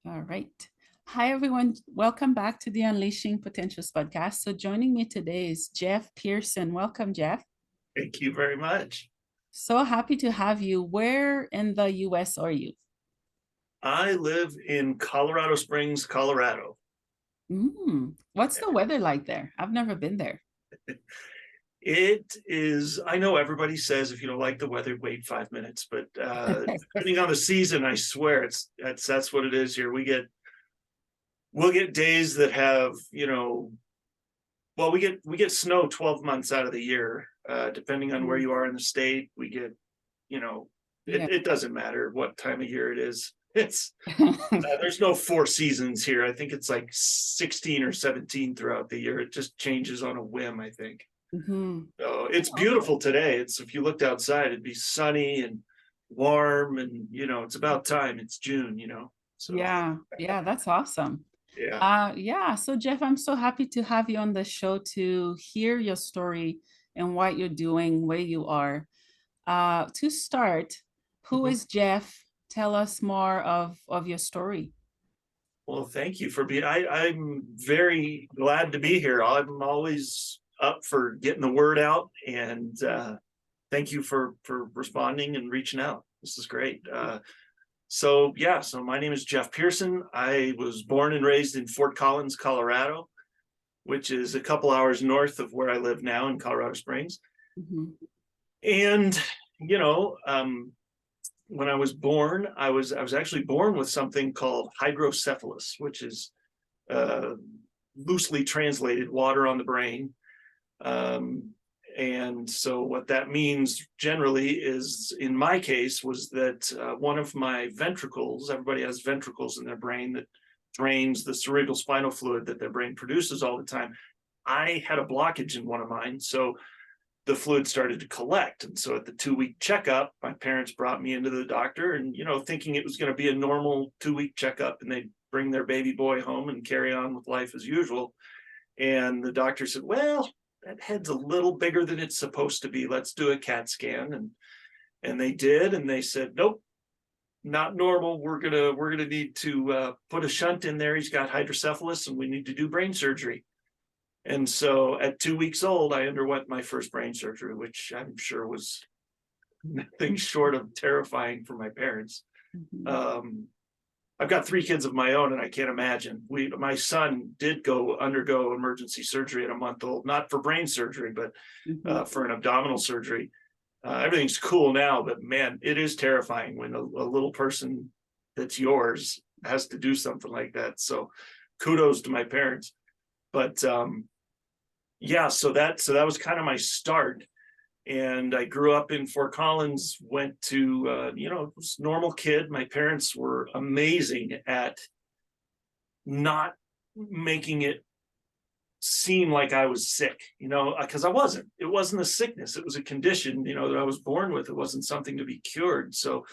All right. Hi, everyone. Welcome back to the Unleashing Potentials podcast. So, joining me today is Jeff Pearson. Welcome, Jeff. Thank you very much. So happy to have you. Where in the US are you? I live in Colorado Springs, Colorado. What's the weather like there? I've never been there. It is, I know everybody says if you don't like the weather, wait 5 minutes, but depending on the season, I swear that's what it is here. We'll get days that have, well, we get snow 12 months out of the year, depending on where Mm, you are in the state. We get, you know, yeah. it doesn't matter what time of year it is. It's there's no four seasons here. I think it's like 16 or 17 throughout the year. It just changes on a whim, I think. Mhm. So it's Okay. beautiful today. It's if you looked outside, it'd be sunny and warm, and it's about time. It's June. So Yeah, that's awesome. yeah. Yeah, so Jeff, I'm so happy to have you on the show to hear your story and what you're doing, where you are. To start, who Mhm. is Jeff? Tell us more of your story. Well, thank you for being. I'm very glad to be here. I'm always up for getting the word out, and thank you for responding and reaching out. This is great. So my name is Jeff Pearson. I was born and raised in Fort Collins, Colorado, which is a couple hours north of where I live now in Colorado Springs. Mhm. And you know, um, when I was born, I was actually born with something called hydrocephalus, which is uh, loosely translated water on the brain. Um, and so what that means generally is, in my case, was that one of my ventricles, everybody has ventricles in their brain that drains the cerebral spinal fluid that their brain produces all the time. I had a blockage in one of mine. So the fluid started to collect. And so at the 2 week checkup, my parents brought me into the doctor and, thinking it was going to be a normal 2 week checkup and they'd bring their baby boy home and carry on with life as usual. And the doctor said, well, that head's a little bigger than it's supposed to be. Let's do a CAT scan. And they did. And they said, nope, not normal. We're gonna need to put a shunt in there. He's got hydrocephalus and we need to do brain surgery. And so at 2 weeks old, I underwent my first brain surgery, which I'm sure was nothing short of terrifying for my parents. Mhm. Um, I've got three kids of my own, and I can't imagine. My son did go undergo emergency surgery at a month old, not for brain surgery, but Mhm. for an abdominal surgery. Everything's cool now, but man, it is terrifying when a little person that's yours has to do something like that. So, kudos to my parents. But yeah, so that was kind of my start. And I grew up in Fort Collins, went to was a normal kid. My parents were amazing at not making it seem like I was sick, because I wasn't. It wasn't a sickness, it was a condition, that I was born with. It wasn't something to be cured. So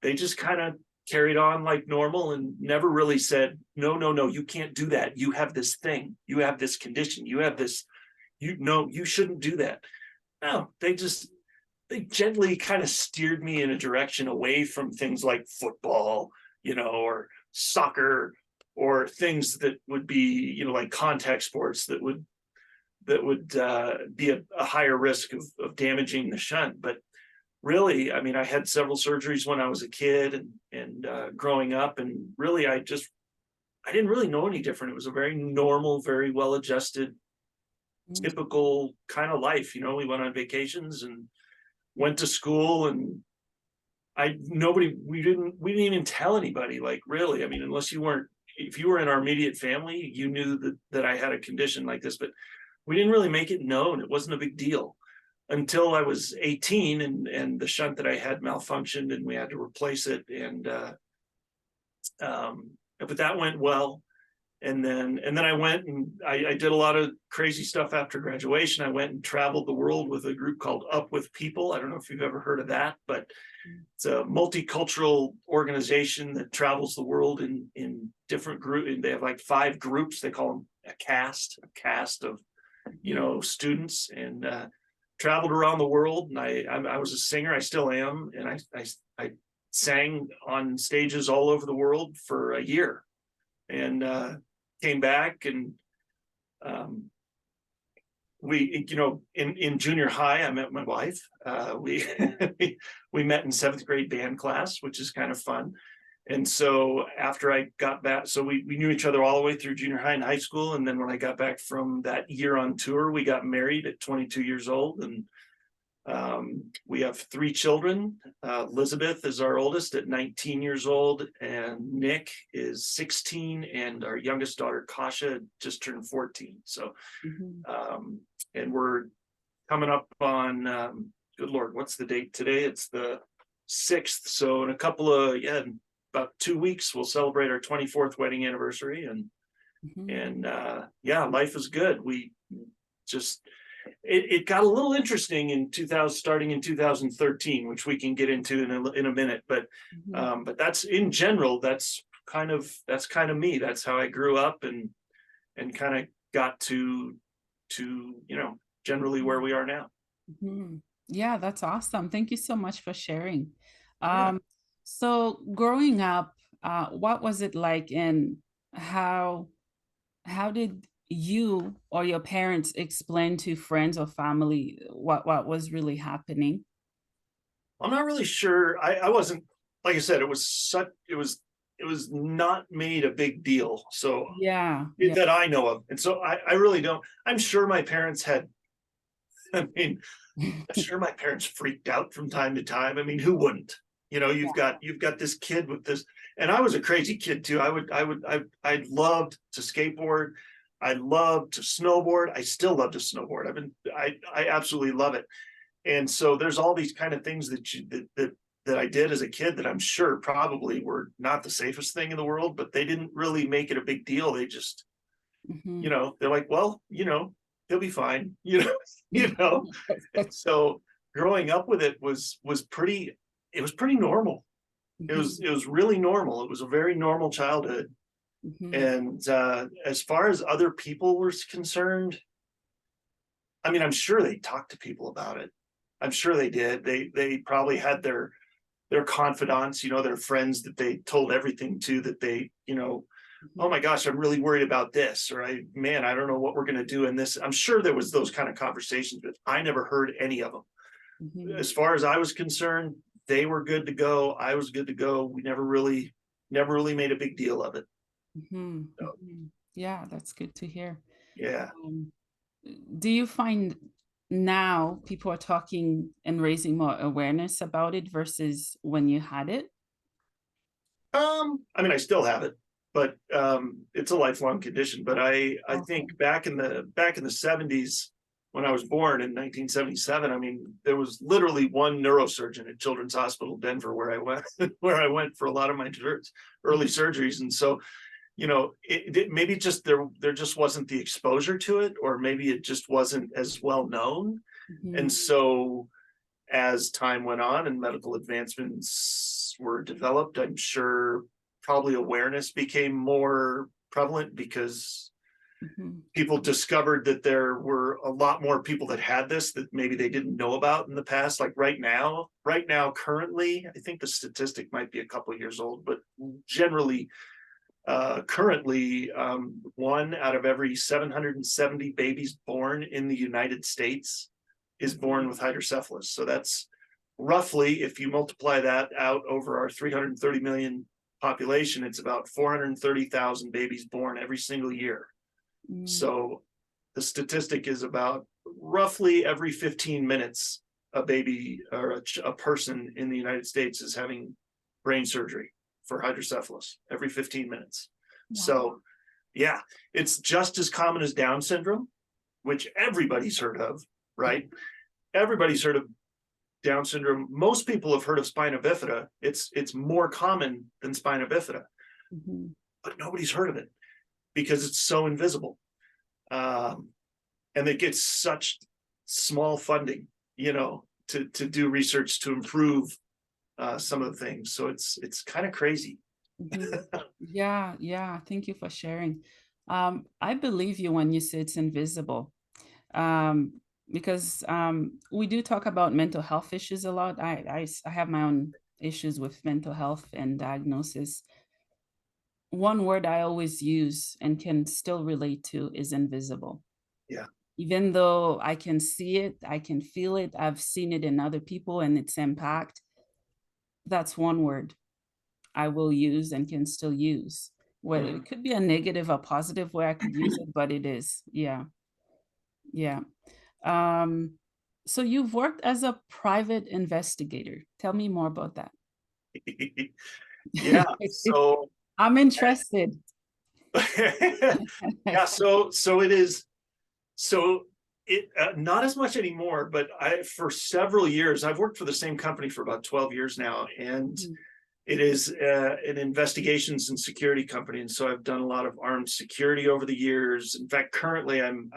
they just kind of carried on like normal and never really said, no, no, no, you can't do that. You have this thing, you have this condition, you have this, you shouldn't do that. No, they gently kind of steered me in a direction away from things like football, or soccer, or things that would be, like contact sports that would be a higher risk of damaging the shunt. But really, I mean, I had several surgeries when I was a kid and growing up, and really, I didn't really know any different. It was a very normal, very well adjusted, typical kind of life. We went on vacations and went to school, and we didn't even tell anybody, like, really. I mean, unless if you were in our immediate family, you knew that I had a condition like this, but we didn't really make it known. It wasn't a big deal until I was 18, and the shunt that I had malfunctioned and we had to replace it. And but that went well. And then I went and I did a lot of crazy stuff after graduation. I went and traveled the world with a group called Up With People. I don't know if you've ever heard of that, but it's a multicultural organization that travels the world in different groups. They have like 5 groups. They call them a cast of students, and traveled around the world. And I was a singer. I still am, and I sang on stages all over the world for a year, and came back, and um, we, in junior high, I met my wife. We we met in seventh grade band class, which is kind of fun. And so after I got back, so we knew each other all the way through junior high and high school. And then when I got back from that year on tour, we got married at 22 years old. And we have three children. Elizabeth is our oldest at 19 years old, and Nick is 16, and our youngest daughter, Kacia, just turned 14. So, and we're coming up on, good Lord, what's the date today? It's the 6th. So in a couple of, about 2 weeks, we'll celebrate our 24th wedding anniversary. And yeah, life is good. We just, it got a little interesting in 2000, starting in 2013, which we can get into in a minute. But that's, in general, that's kind of me. That's how I grew up, and kind of got to generally where we are now. Yeah, that's awesome. Thank you so much for sharing. Yeah. So growing up, what was it like, and how did you or your parents explain to friends or family what was really happening? I'm not really sure. I wasn't, like I said, it was not made a big deal. So Yeah, yeah, that I know of. And so I really don't. I'm sure my parents had, I mean, I'm sure my parents freaked out from time to time. I mean, who wouldn't? You've got this kid with this, and I was a crazy kid too. I loved to skateboard. I loved to snowboard. I still love to snowboard. I absolutely love it. And so there's all these kind of things that I did as a kid that I'm sure probably were not the safest thing in the world, but they didn't really make it a big deal. They just, they're like, well, he'll be fine, you know. And so growing up with it was pretty, it was pretty normal. It was really normal. It was a very normal childhood. And as far as other people were concerned, I mean, I'm sure they talked to people about it. I'm sure they did. They probably had their confidants, their friends that they told everything to, that they, oh my gosh, I'm really worried about this, or I don't know what we're going to do in this. I'm sure there was those kind of conversations, but I never heard any of them. As far as I was concerned, they were good to go. I was good to go. We never really made a big deal of it. So, Yeah, that's good to hear. yeah. Do you find now people are talking and raising more awareness about it versus when you had it? I mean, I still have it, but it's a lifelong condition. But I think back in the 70s, when I was born in 1977, I mean, there was literally one neurosurgeon at Children's Hospital Denver where I went for a lot of my early surgeries. And so, maybe just there just wasn't the exposure to it, or maybe it just wasn't as well known. And so as time went on and medical advancements were developed, I'm sure probably awareness became more prevalent, because people discovered that there were a lot more people that had this that maybe they didn't know about in the past. Like right now, currently, I think the statistic might be a couple of years old, but generally, currently, 1 out of every 770 babies born in the United States is born with hydrocephalus. So that's roughly, if you multiply that out over our 330 million population, it's about 430,000 babies born every single year. So the statistic is about roughly every 15 minutes, a baby or a person in the United States is having brain surgery for hydrocephalus every 15 minutes. Wow. So yeah, it's just as common as Down syndrome, which everybody's heard of, right? Everybody's heard of Down syndrome. Most people have heard of spina bifida. It's more common than spina bifida, but nobody's heard of it because it's so invisible. And it gets such small funding, to do research to improve some of the things. So it's kind of crazy. Yeah. Thank you for sharing. I believe you when you say it's invisible. Because we do talk about mental health issues a lot. I have my own issues with mental health and diagnosis, one word I always use and can still relate to is invisible. Yeah. Even though I can see it, I can feel it, I've seen it in other people and its impact, that's one word I will use and can still use. Whether Mhm. it could be a negative or positive where I could use it, but it is. Yeah. Yeah. Um, so you've worked as a private investigator. Tell me more about that. Yeah. So I'm interested. yeah, so it is. So it not as much anymore, but I for several years I've worked for the same company for about 12 years now, and Mhm, it is an investigations and security company, and so I've done a lot of armed security over the years. In fact, currently I'm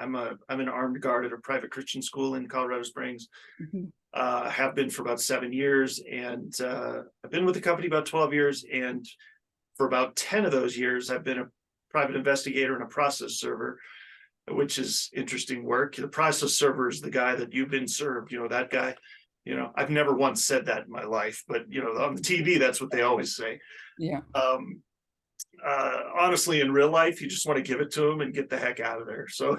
an armed guard at a private Christian school in Colorado Springs. mhm. Have been for about 7 years, and I've been with the company about 12 years, and for about 10 of those years, I've been a private investigator and a process server, which is interesting work. The process server is the guy that you've been served, that guy. I've never once said that in my life, but on the TV, that's what they always say. Yeah. Um, Honestly, in real life, you just want to give it to them and get the heck out of there. So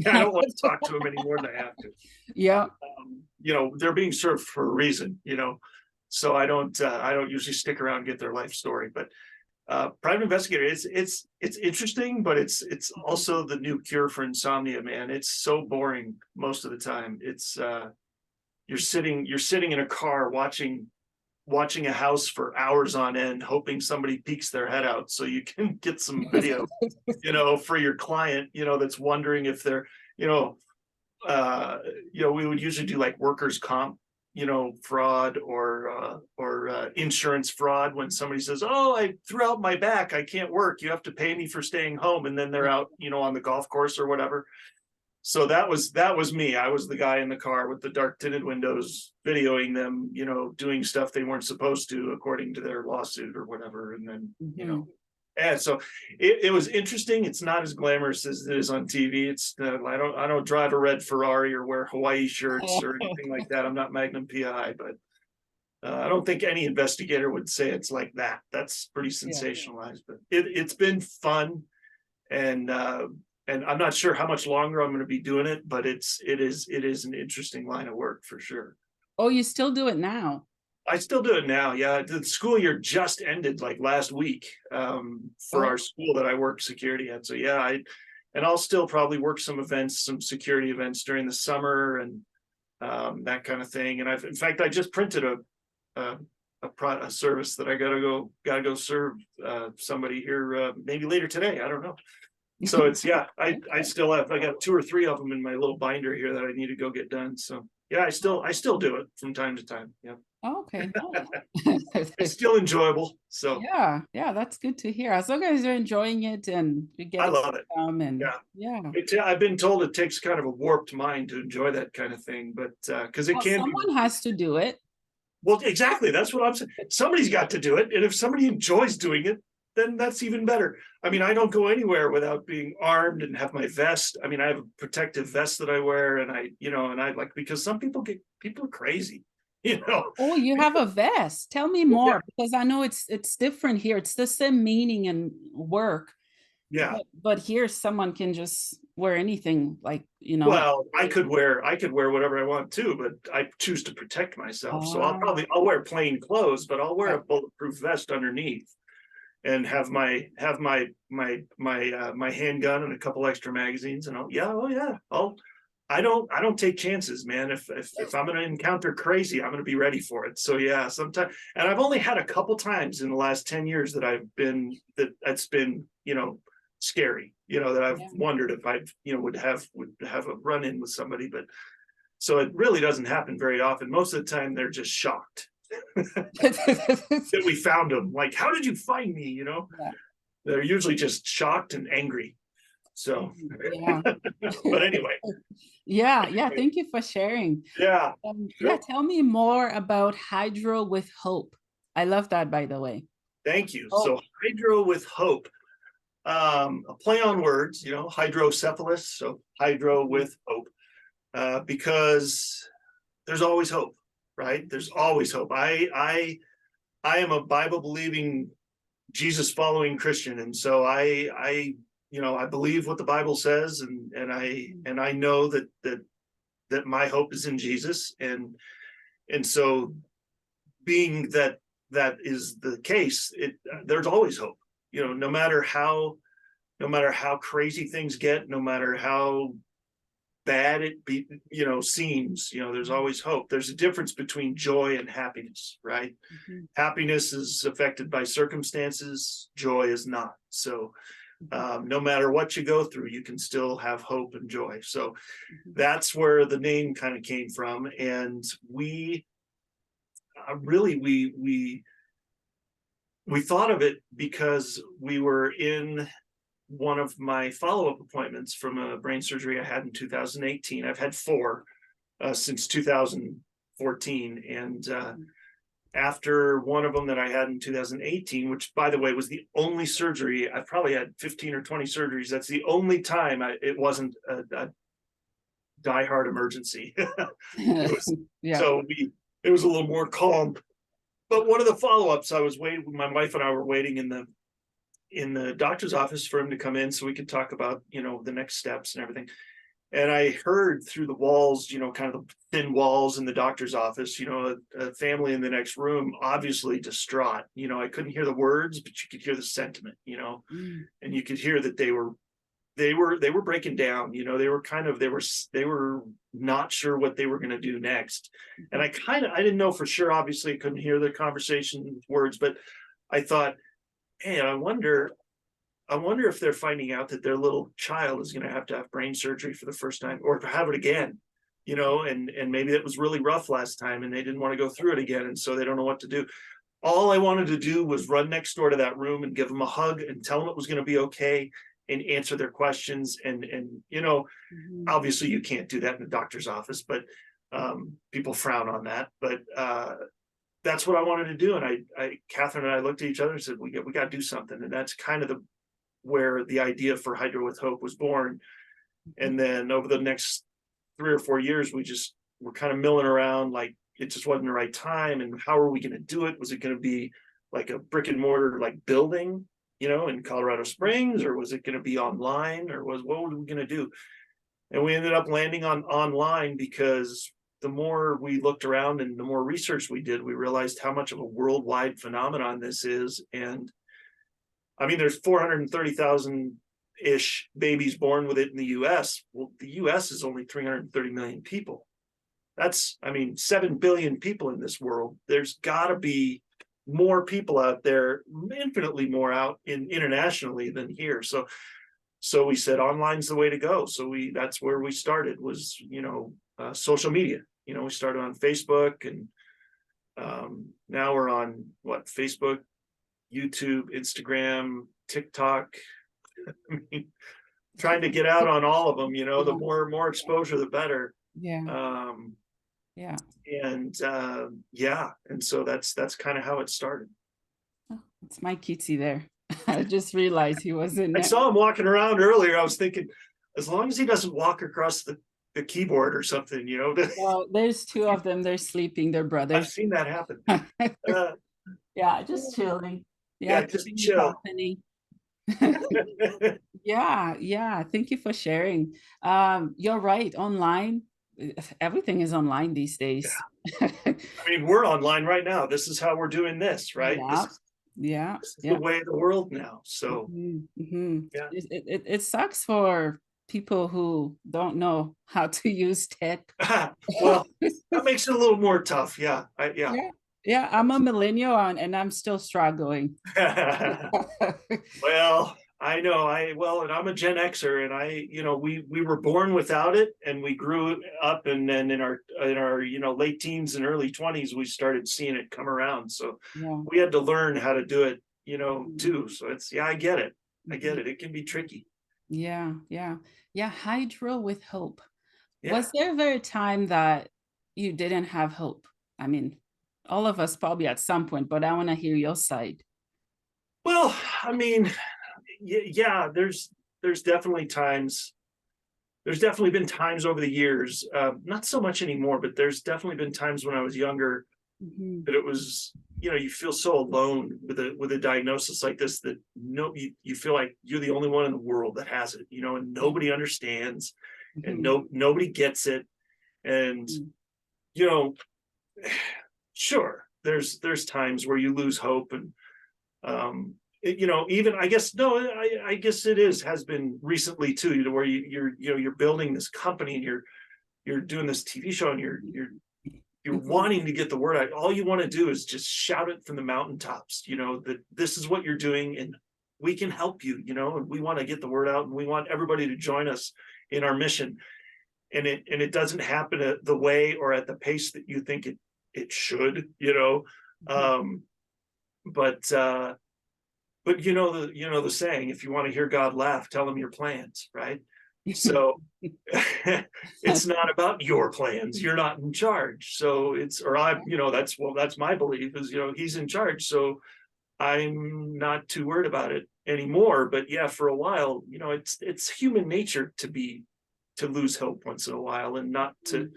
I don't want to talk to them any more than I have to. Yeah. They're being served for a reason, so I don't usually stick around and get their life story. But private investigator, it's interesting, but it's also the new cure for insomnia, man. It's so boring most of the time. It's you're sitting in a car watching a house for hours on end, hoping somebody peeks their head out so you can get some video, for your client, that's wondering if they're, you know, we would usually do like workers' comp, fraud or insurance fraud when somebody says, "Oh, I threw out my back, I can't work. You have to pay me for staying home," and then they're out, on the golf course or whatever. So that was me. I was the guy in the car with the dark tinted windows, videoing them, doing stuff they weren't supposed to according to their lawsuit or whatever, and then Mhm. and so it was interesting. It's not as glamorous as it is on TV. It's I don't drive a red Ferrari or wear Hawaii shirts or anything like that. I'm not Magnum PI, but I don't think any investigator would say it's like that. That's pretty Yeah. sensationalized. But it's been fun, and I'm not sure how much longer I'm going to be doing it, but it is an interesting line of work for sure. Oh, you still do it now? I still do it now. Yeah, the school year just ended like last week, for Oh, our school that I work security at. So yeah, I'll still probably work some events, some security events during the summer and that kind of thing. And in fact, I just printed a a service that I gotta go serve somebody here maybe later today. I don't know. So it's yeah, I got two or three of them in my little binder here that I need to go get done. So yeah, I still do it from time to time. Yeah. okay. It's still enjoyable. So Yeah, yeah, that's good to hear. As long as you're enjoying it and you're I getting love it. and Yeah. yeah. I've been told it takes kind of a warped mind to enjoy that kind of thing, but because it Well, can be. someone has to do it. Well, exactly. That's what I'm saying. Somebody's got to do it. And if somebody enjoys doing it, then that's even better. I mean, I don't go anywhere without being armed and have my vest. I mean, I have a protective vest that I wear, and I like, because some people are crazy, you know. Oh, you have a vest. Tell me Well, yeah, more because I know it's different here. It's the same meaning in work, yeah. but here someone can just wear anything like. Well, I could wear whatever I want to, but I choose to protect myself. So I'll Ah, probably I'll wear plain clothes, but I'll wear yeah. a bulletproof vest underneath and have my handgun and a couple extra magazines, and I don't take chances, man. If I'm gonna encounter crazy, I'm gonna be ready for it. So yeah, sometimes, and I've only had a couple times in the last 10 years that's been scary, that I've Yeah. wondered if I would have a run in with somebody, but so it really doesn't happen very often. Most of the time they're just shocked that we found them. Like, how did you find me? Yeah. They're usually just shocked and angry. So, Mhm. Yeah. but anyway, Yeah, yeah. Thank you for sharing. yeah, Yeah, sure. tell me more about Hydro with Hope. I love that, by the way. Thank you. Oh, So, hydro with hope, a play on words, hydrocephalus. So, hydro mhm. with hope, because there's always hope, right? There's always hope. I I am a Bible believing, Jesus following Christian, and so I believe what the Bible says, and I know that my hope is in Jesus, and so being that that is the case, there's always hope. No matter how crazy things get, no matter how bad it seems, there's always hope. There's a difference between joy and happiness, right? Mhm. Happiness is affected by circumstances, joy is not. So no matter what you go through, you can still have hope and joy. So Mhm. that's where the name kind of came from. And we really we thought of it because we were in one of my follow-up appointments from a brain surgery I had in 2018. I've had four since 2014, and after one of them that I had in 2018, which by the way was the only surgery, I've probably had 15 or 20 surgeries. That's the only time it wasn't a diehard emergency. It was Yeah. so we it was a little more calm. But one of the follow-ups, I was waiting, my wife and I were waiting in the doctor's office for him to come in so we could talk about, the next steps and everything. And I heard through the walls, kind of the thin walls in the doctor's office, a family in the next room, obviously distraught. I couldn't hear the words, but you could hear the sentiment, Mm. and you could hear that they were breaking down. They were not sure what they were going to do next. And Mhm. I didn't know for sure. Obviously, I couldn't hear the conversation with words, but I thought, hey, I wonder if they're finding out that their little child is going to have brain surgery for the first time, or have it again, and maybe it was really rough last time and they didn't want to go through it again, and so they don't know what to do. All I wanted to do was run next door to that room and give them a hug and tell them it was going to be okay, and answer their questions. And Mhm. obviously you can't do that in the doctor's office, but people frown on that. But that's what I wanted to do. And Catherine and I looked at each other and said, we got to do something. And that's kind of where the idea for Hydro with Hope was born. Mhm. And then over the next 3 or 4 years, we're kind of milling around, like it just wasn't the right time. And how are we going to do it? Was it going to be like a brick and mortar like building, in Colorado Springs, or was it going to be online, or what were we going to do? And we ended up landing on online because the more we looked around and the more research we did, we realized how much of a worldwide phenomenon this is. And I mean, there's 430,000 ish babies born with it in the US. Well, the US is only 330 million people. That's, I mean, 7 billion people in this world. There's got to be more people out there, infinitely more out internationally than here. So we said online's the way to go. So that's where we started, was, social media. We started on Facebook, and now we're on Facebook, YouTube, Instagram, TikTok. I mean, trying to get out on all of them. The Yeah. more exposure, the better. Yeah. Um, Yeah. and yeah, and so that's kind of how it started. Oh, it's my kitty there. I just realized he was in I there. saw him walking around earlier. I was thinking, as long as he doesn't walk across the keyboard or something, Well, there's two of them. They're sleeping. They're I've brothers. seen that happen. Uh, Yeah, just chilling. Yeah, yeah, just keeping me chill. company. Yeah, yeah. Thank you for sharing. You're right. Online, everything is online these days. I mean, we're online right now. This is how we're doing this, right? This Yeah, is yeah, this is the yeah. way of the world now. So Mhm, mhm. yeah. It sucks for people who don't know how to use tech. Well, that makes it a little more tough. Yeah. Yeah. Yeah, yeah. I'm a millennial and I'm still struggling. Well, I know. And I'm a Gen Xer, and we were born without it, and we grew up, and then in our late teens and early 20s, we started seeing it come around. So Yeah. we had to learn how to do it, Mhm, too. So yeah, I get it. I get mhm. it. It can be tricky. Yeah, yeah, yeah. Hydro with hope. Yeah. Was there ever a time that you didn't have hope? I mean, all of us probably at some point, but I want to hear your side. Well, I mean, yeah, there's definitely times. There's definitely been times over the years, not so much anymore, but there's definitely been times when I was younger Mhm. That it was, you feel so alone with a diagnosis like this, that you feel like you're the only one in the world that has it, and Yeah. nobody understands, and Mhm. nobody gets it. And Mm. you know sure, there's times where you lose hope, and even, I guess, no, I guess it has been recently too, where you're building this company, and you're doing this TV show, and you're Mhm. wanting to get the word out. All you want to do is just shout it from the mountaintops, that this is what you're doing, and we can help you, and we want to get the word out, and we want everybody to join us in our mission. And it doesn't happen at the way or at the pace that you think it should, Mhm. um but the saying, if you want to hear God laugh, tell him your plans, right? So it's not about your plans. You're not in charge. So it's, or I, that's my belief is, he's in charge. So I'm not too worried about it anymore. But yeah, for a while, it's human nature to lose hope once in a while, and not to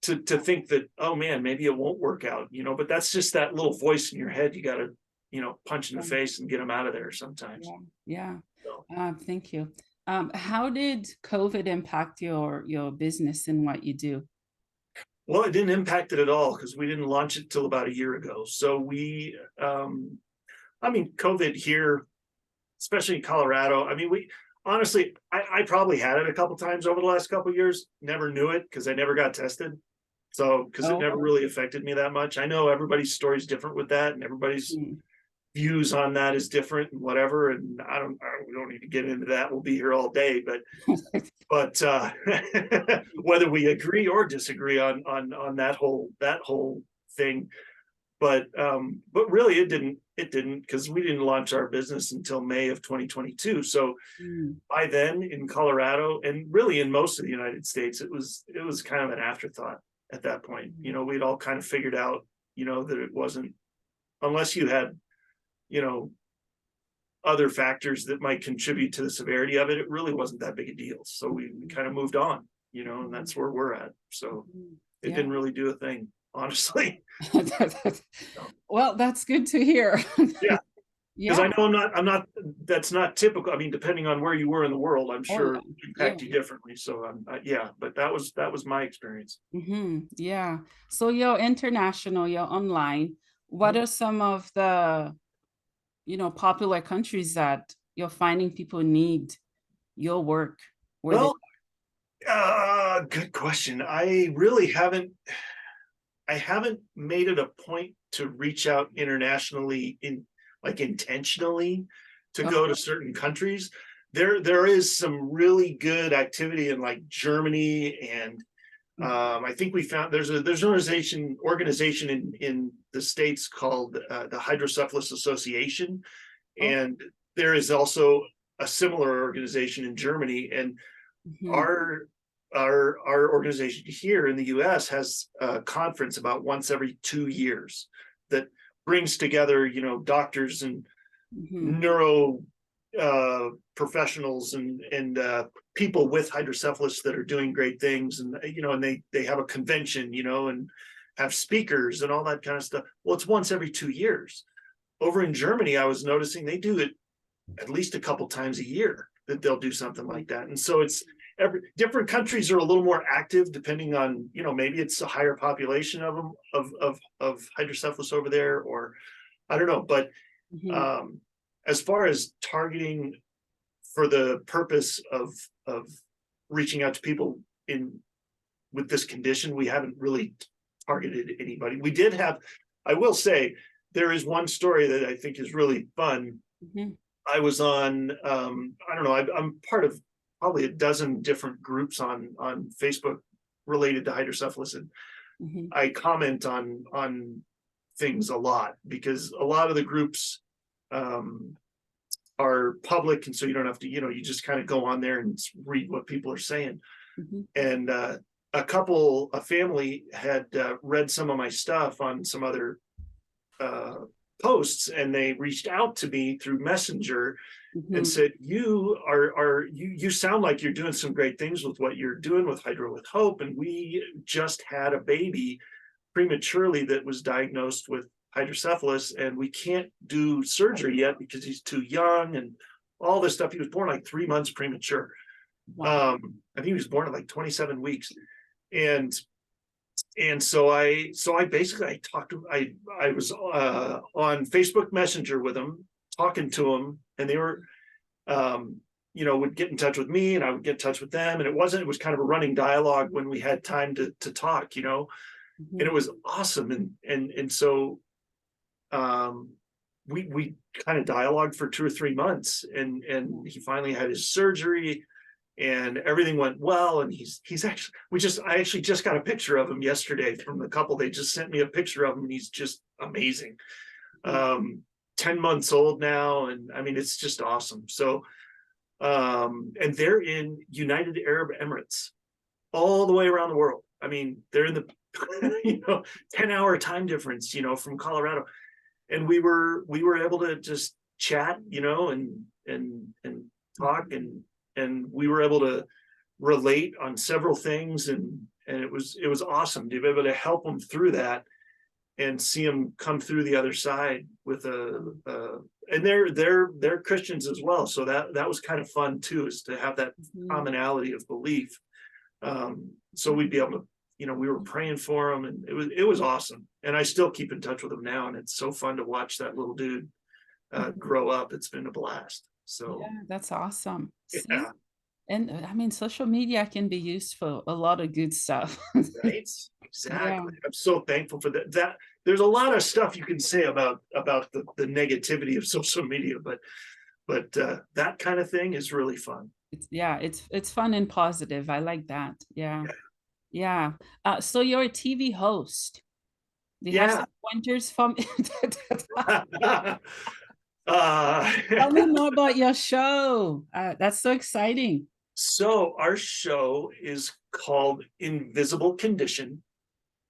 Mhm. think that, oh man, maybe it won't work out, but that's just that little voice in your head. You got to, punch in the Yeah. face and get them out of there sometimes. Yeah. Yeah. So, Thank you. How did COVID impact your business and what you do? well, it didn't impact it at all, because we didn't launch it till about a year ago. So I mean, COVID here, especially in Colorado, I mean, we honestly, I probably had it a couple times over the last couple of years, never knew it because I never got tested. So, because it Oh. never really affected me that much. I know everybody's story is different with that, and everybody's Mm. views on that is different and whatever. And we don't need to get into that. We'll be here all day, but whether we agree or disagree on that whole thing. But really, it didn't, because we didn't launch our business until May of 2022. So Mm. by then, in Colorado, and really in most of the United States, it was kind of an afterthought at that point. We'd all kind of figured out, that it wasn't, unless you had, you know other factors that might contribute to the severity of it, it really wasn't that big a deal. So we kind of moved on, and Mhm. that's where we're at. So Mhm. it Yeah. didn't really do a thing, honestly. So, Well, that's good to hear. yeah, because Yeah. I know I'm not, that's not typical. I mean, depending on where you were in the world, I'm Oh, sure yeah. it Yeah. impact you differently. So yeah, but that was my experience. Yeah. So you're international, you're online. What Mhm. are some of the, popular countries that you're finding people need your work where they Well, good question. I haven't made it a point to reach out internationally, intentionally, to oh, go to certain countries. There is some really good activity in, like, Germany, and I think we found there's an organization in the States called the Hydrocephalus Association, oh, and there is also a similar organization in Germany. And mhm, our our organization here in the US has a conference about once every 2 years that brings together, doctors and mhm, neuro professionals, and people with hydrocephalus that are doing great things. And they have a convention, and have speakers and all that kind of stuff. Well, it's once every 2 years. Over in Germany, I was noticing they do it at least a couple times a year, that they'll do something like that. And so it's different countries are a little more active, depending on, maybe it's a higher population of them, of hydrocephalus over there, or I don't know. But mhm, um as far as targeting for the purpose of reaching out to people in with this condition, we haven't really targeted anybody. We did have, I will say, there is one story that I think is really fun. mhm, I was on, I don't know, I'm part of probably a dozen different groups on Facebook related to hydrocephalus, and mhm, I comment on things a lot, because a lot of the groups um, are public, and so you don't have to, you just kind of go on there and read what people are saying. mhm, And a family had read some of my stuff on some other uh, posts, and they reached out to me through Messenger and mhm, said, you sound like you're doing some great things with what you're doing with Hydro with Hope, and we just had a baby prematurely that was diagnosed with hydrocephalus, and we can't do surgery yet because he's too young and all this stuff. He was born like 3 months premature. Wow. I think he was born at like 27 weeks. And so I basically I was on Facebook Messenger with him, talking to him, and they were would get in touch with me and I would get in touch with them. And it was kind of a running dialogue when we had time to talk, and it was awesome. And so we kind of dialogued for 2 or 3 months, and he finally had his surgery and everything went well. And he's actually I actually just got a picture of him yesterday from the couple. They just sent me a picture of him, and he's just amazing. 10 months old now, and I mean, it's just awesome. So and they're in United Arab Emirates, all the way around the world. I mean, they're in the 10-hour time difference, from Colorado. And we were able to just chat, and talk, and we were able to relate on several things, and it was awesome to be able to help them through that and see them come through the other side with and they're Christians as well, so that was kind of fun too, is to have that commonality of belief. So we'd be able to, we were praying for them, and it was awesome. And I still keep in touch with them now, and it's so fun to watch that little dude grow up. It's been a blast. So Yeah, that's awesome. See? yeah, And I mean, social media can be used for a lot of good stuff. right, Yeah. exactly. I'm so thankful for that. There's a lot of stuff you can say about the negativity of social media, but that kind of thing is really fun. It's fun and positive. I like that. Yeah. Yeah. So you're a TV host. Do you have Yeah. some pointers from uh, Tell me more about your show. That's so exciting. so our show is called Invisible Condition,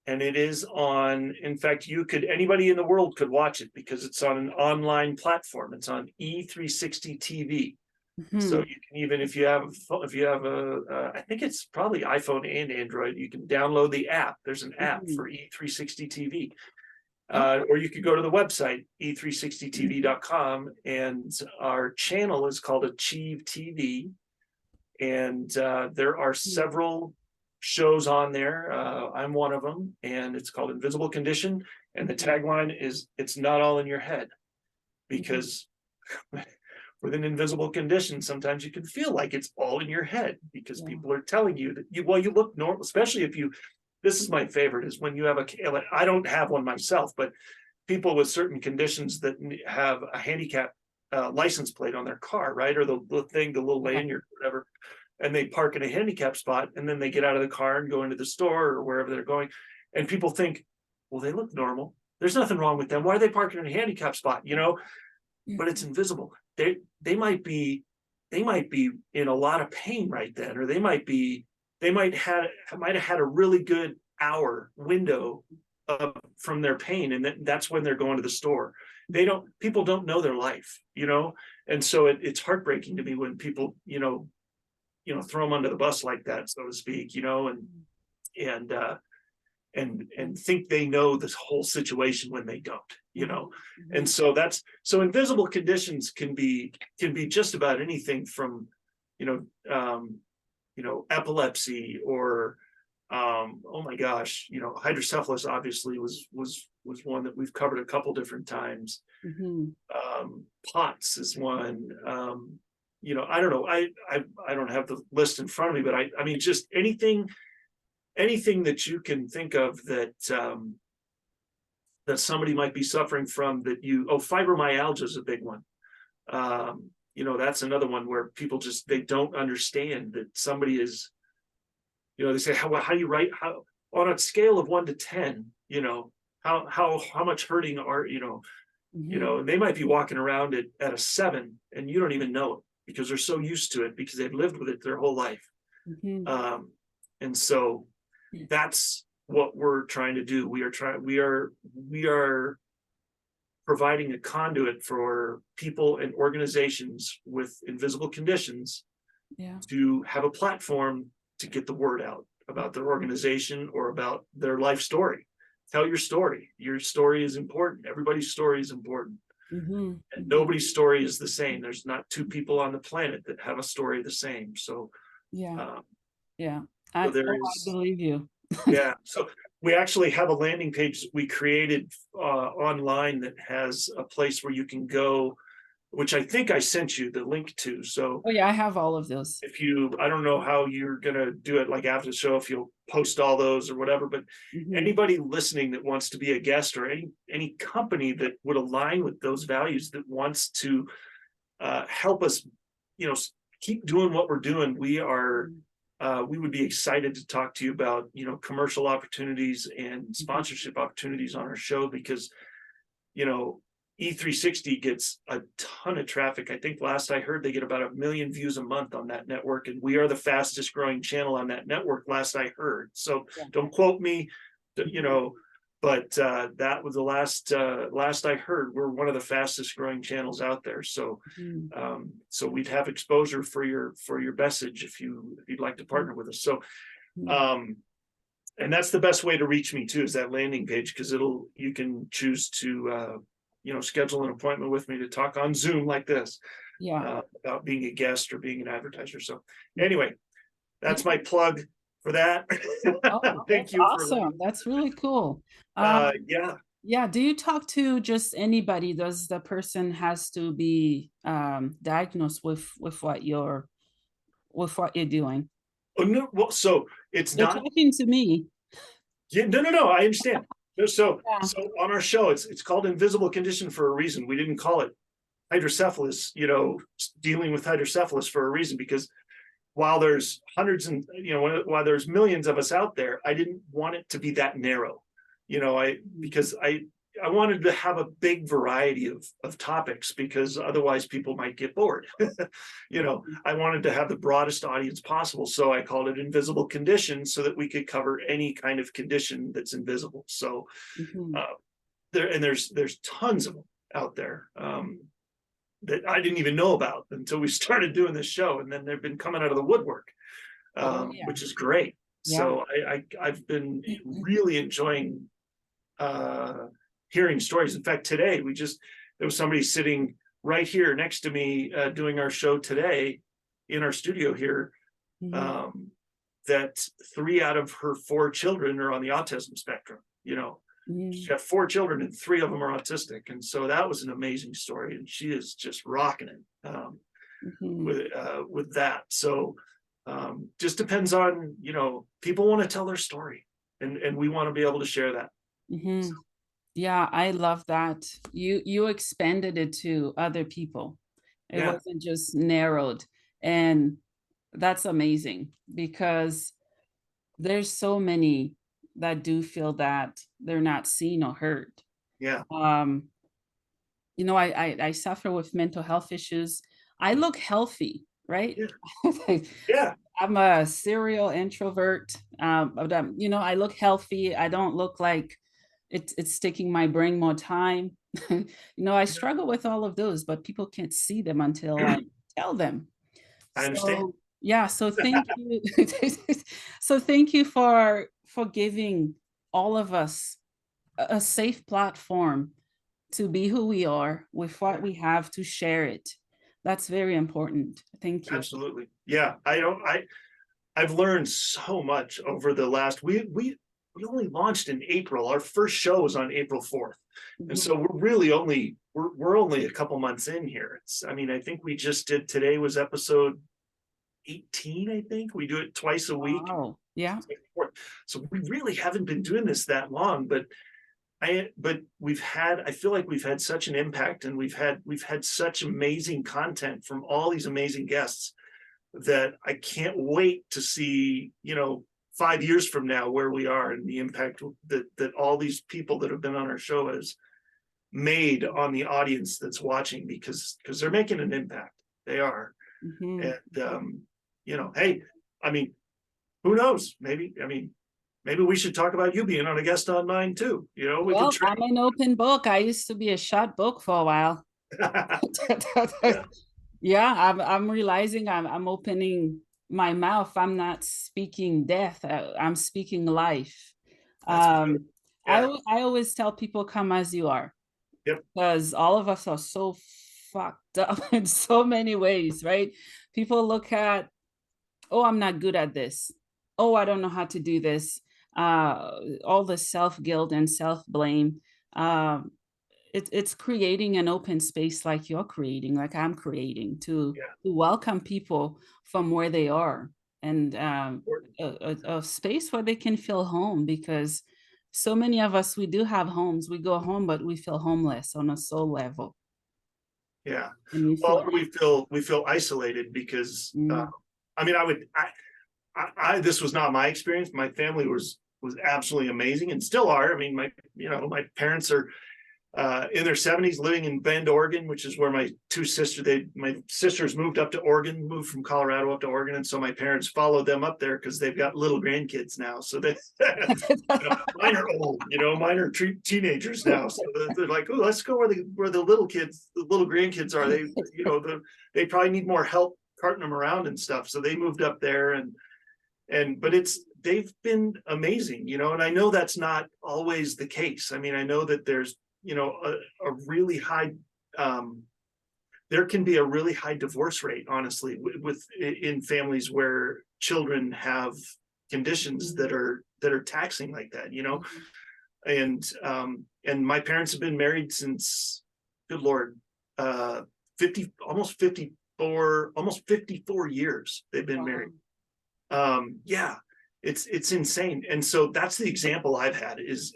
and it is on, in fact, anybody in the world could watch it because it's on an online platform. It's on E360 TV. So you can, even if you have I think it's probably iPhone and Android, you can download the app. There's an app for E360 TV. Or you could go to the website, e360tv.com, and our channel is called Achieve TV. And there are several shows on there. I'm one of them, and it's called Invisible Condition. And the tagline is, "It's not all in your head," because with an invisible condition, sometimes you can feel like it's all in your head because people are telling you that you look normal, especially if you, this is my favorite, is when you have I don't have one myself, but people with certain conditions that have a handicap license plate on their car, right? Or the little lanyard, whatever, and they park in a handicap spot, and then they get out of the car and go into the store or wherever they're going. And people think, well, they look normal. There's nothing wrong with them. Why are they parking in a handicap spot? But it's invisible. They might be in a lot of pain right then, or they might have had a really good hour window from their pain, and that's when they're going to the store. People don't know their life, and so it's heartbreaking to me when people throw them under the bus like that, so to speak, and think they know this whole situation when they don't. And so invisible conditions can be just about anything from epilepsy, or oh my gosh, hydrocephalus obviously was one that we've covered a couple different times. POTS is one. I don't know, I don't have the list in front of me, but I mean, just anything that you can think of that that somebody might be suffering from, fibromyalgia is a big one. That's another one where people they don't understand that somebody is, they say, how do you write, how on a scale of 1 to 10, how much hurting are, and they might be walking around at a 7, and you don't even know it because they're so used to it because they've lived with it their whole life. And so that's what we're trying to do. We are providing a conduit for people and organizations with invisible conditions to have a platform to get the word out about their organization or about their life story. tell your story. Your story is important. Everybody's story is important. Mhm, And mhm. nobody's story is the same. There's not two people on the planet that have a story the same. So, Yeah, um, yeah. so I there I is, believe you. yeah. So we actually have a landing page we created online that has a place where you can go, which I think I sent you the link to. So Oh, yeah, I have all of those. if you, I don't know how you're gonna do it, like after the show, if you'll post all those or whatever, but Mhm, anybody listening that wants to be a guest, or any company that would align with those values, that wants to help us, you know, keep doing what we're doing, mhm, we would be excited to talk to you about, commercial opportunities and mhm. sponsorship opportunities on our show, because you know, E360 gets a ton of traffic. I think last I heard they get about 1 million views a month on that network, and we are the fastest growing channel on that network, last I heard. So Yeah. don't quote me, Mhm, but that was the last I heard. We're one of the fastest growing channels out there. So mhm, so we'd have exposure for your message if you'd like to mhm, partner with us. So mhm. um and that's the best way to reach me too, is that landing page, because you can choose to schedule an appointment with me to talk on Zoom like this, Yeah. about being a guest or being an advertiser. So Mhm. anyway, Yeah. that's my plug for that. Oh, Thank that's you for letting. awesome. That's really cool. Um, Yeah. yeah, do you talk to just anybody? Does the person has to be diagnosed with what you're doing? Oh no, well, so it's You're not. talking to me. Yeah, no, no, no, I understand. No, so Yeah. so on our show, it's called invisible condition for a reason. We didn't call it hydrocephalus, dealing with hydrocephalus for a reason, because while there's hundreds and while there's millions of us out there, I didn't want it to be that narrow. I Mhm, because I wanted to have a big variety of topics, because otherwise people might get bored. mhm, I wanted to have the broadest audience possible, so I called it invisible condition, so that we could cover any kind of condition that's invisible. So mhm. uh, there's tons of them out there. That I didn't even know about until we started doing this show, and then they've been coming out of the woodwork, Oh yeah. which is great. Yeah. So I've been really enjoying uh, hearing stories. In fact, today there was somebody sitting right here next to me, doing our show today in our studio here, Mhm, um, that 3 out of her 4 children are on the autism spectrum. She's mhm, got 4 children and 3 of them are autistic, and so that was an amazing story, and she is just rocking it, mhm, with that. So just depends on, people want to tell their story, and we want to be able to share that. So, mhm. Yeah, I love that. You expanded it to other people. It yeah, wasn't just narrowed. And that's amazing because there's so many that do feel that they're not seen or heard. yeah, Um, I suffer with mental health issues. I look healthy, right? yeah, yeah. I'm a serial introvert, but I look healthy. I don't look like it's taking my brain more time. I struggle with all of those, but people can't see them until I tell them. I understand. So yeah, so thank you. So thank you for giving all of us a safe platform to be who we are with what Yeah, we have to share it. That's very important. Thank you. absolutely. Yeah, I've learned so much over the last. We only launched in April. Our first show was on April 4th, and Mhm. so we're only a couple months in here. I mean, I think we just did, today was episode 18. I think we do it twice a week. Wow. Yeah. So we really haven't been doing this that long, but I feel like we've had such an impact, and we've had such amazing content from all these amazing guests, that I can't wait to see, 5 years from now, where we are, and the impact that all these people that have been on our show has made on the audience that's watching, because they're making an impact. They are. Mhm. And hey, I mean, who knows? Maybe we should talk about you being on a guest on mine too. We could Well, try. I'm an open book. I used to be a shut book for a while. Yeah, Yeah, I'm realizing I'm opening my mouth. I'm not speaking death. I'm speaking life. that's good. Um, Yeah. I always tell people come as you are, Yep. because all of us are so fucked up in so many ways, right? People look at, oh, I'm not good at this. Oh, I don't know how to do this. All the self-guilt and self-blame. Um, it's creating an open space like you're creating, like I'm creating, Yeah. to welcome people from where they are, and a space where they can feel home, because so many of us, we do have homes, we go home, but we feel homeless on a soul level, Yeah. and we Well, feel we feel isolated because mm, I mean, this was not my experience. My family was absolutely amazing and still are. I mean, my parents are in their 70s, living in Bend, Oregon, which is where my sisters moved up to Oregon, moved from Colorado up to Oregon, and so my parents followed them up there because they've got little grandkids now. So they, mine are old, mine are teenagers now. So they're like, oh, let's go where the little kids, the little grandkids are. They probably need more help carting them around and stuff. So they moved up there, but they've been amazing, and I know that's not always the case. I mean, I know that there's a really high there can be a really high divorce rate, honestly, in families where children have conditions that are taxing like that, and my parents have been married since, good Lord, 50, almost 54 years they've been wow. married. Yeah, it's insane. And so that's the example I've had is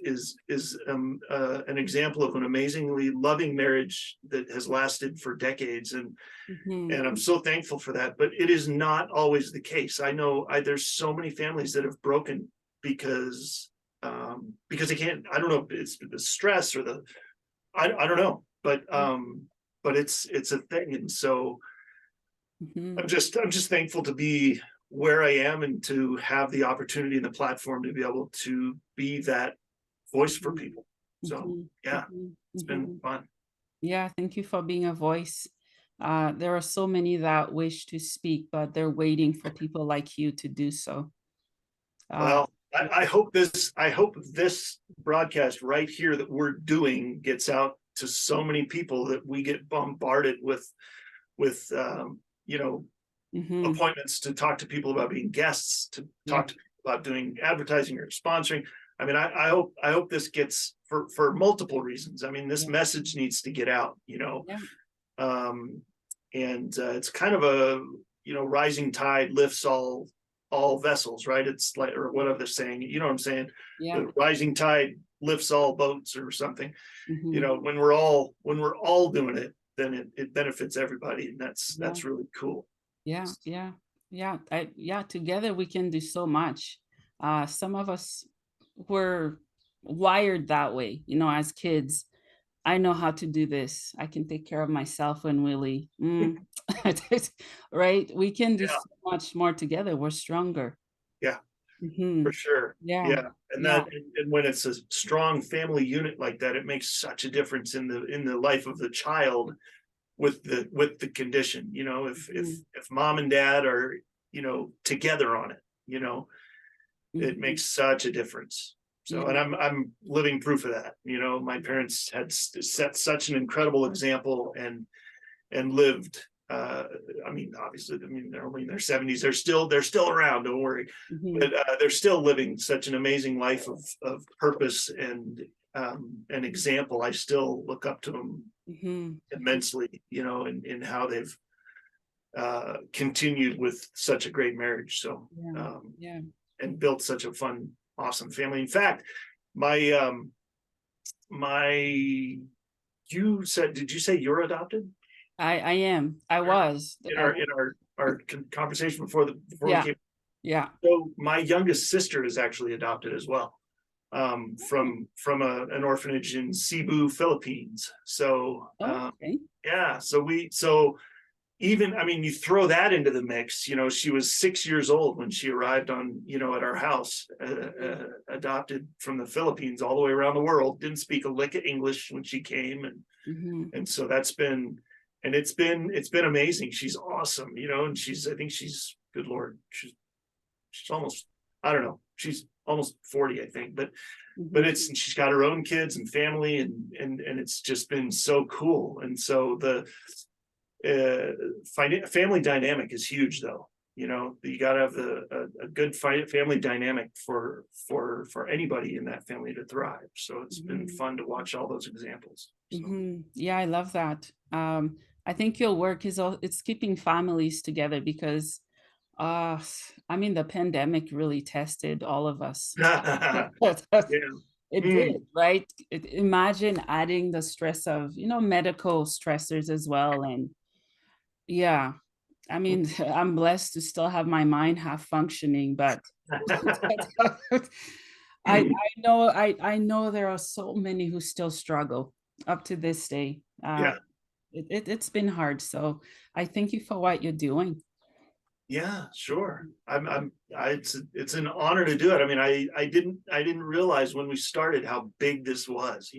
an example of an amazingly loving marriage that has lasted for decades, Mhm. and I'm so thankful for that. But it is not always the case. I know there's so many families that have broken because they can't. I don't know if it's the stress or I don't know, but it's a thing. And so Mhm. I'm just thankful to be where I am and to have the opportunity and the platform to be able to be that voice for Mhm. people. So Mhm. yeah, Mhm. it's been Mhm. fun. Yeah, thank you for being a voice. There are so many that wish to speak, but they're waiting for people like you to do so. Uh, Well, I hope this broadcast right here that we're doing gets out to so many people that we get bombarded with mhm. appointments to talk to people about being guests, to Yeah, talk to people about doing advertising or sponsoring. I mean, I hope this gets for multiple reasons. I mean, this yeah, message needs to get out, yeah, um, and it's kind of a rising tide lifts all vessels, right? It's like, or whatever they're saying. You know what I'm saying? yeah. The rising tide lifts all boats or something. Mhm. When we're all doing it, then it benefits everybody, and Yeah, that's really cool. yeah, yeah, yeah. Yeah, together we can do so much. Some of us were wired that way, as kids. I know how to do this. I can take care of myself when Willie. Right? We can do Yeah, so much more together. We're stronger. yeah. For Mhm. sure. Yeah. Yeah. And Yeah. and when it's a strong family unit like that, it makes such a difference in the life of the child with the condition. Mhm. If mom and dad are, together on it, it Mhm. makes such a difference. So, and Yeah. I'm living proof of that. My parents had set such an incredible example and lived. I mean, obviously, I mean they're only in their 70s. They're still around. Don't worry, Mhm. but they're still living such an amazing life of purpose and an example. I still look up to them Mhm. Mhm. immensely, in how they've continued with such a great marriage. So Yeah. Yeah. and built such a fun, awesome family. In fact, my my did you say you're adopted? I am. I was. In our conversation before we Yeah. came. Yeah. So my youngest sister is actually adopted as well, Oh, from an orphanage in Cebu, Philippines. So okay. yeah, so even, I mean, you throw that into the mix. She was 6 years old when she arrived at our house, Mhm. adopted from the Philippines all the way around the world. Didn't speak a lick of English when she came, Mhm. and so it's been amazing. She's awesome, and I think she's, good Lord, she's almost, I don't know, almost 40, I think, but Mhm. she's got her own kids and family, and it's just been so cool. And so the family dynamic is huge, though. You got to have a good family dynamic for anybody in that family to thrive. So it's been Mhm. fun to watch all those examples. So Yeah, I love that. I think your work is it's keeping families together because I mean the pandemic really tested all of us. yeah. It Mm. did, right? Imagine adding the stress of, medical stressors as well. And yeah, I mean, I'm blessed to still have my mind half functioning, but I know there are so many who still struggle up to this day. Yeah. It's been hard. So I thank you for what you're doing. Yeah, sure. It's an honor to do it. I mean, I didn't realize when we started how big this was,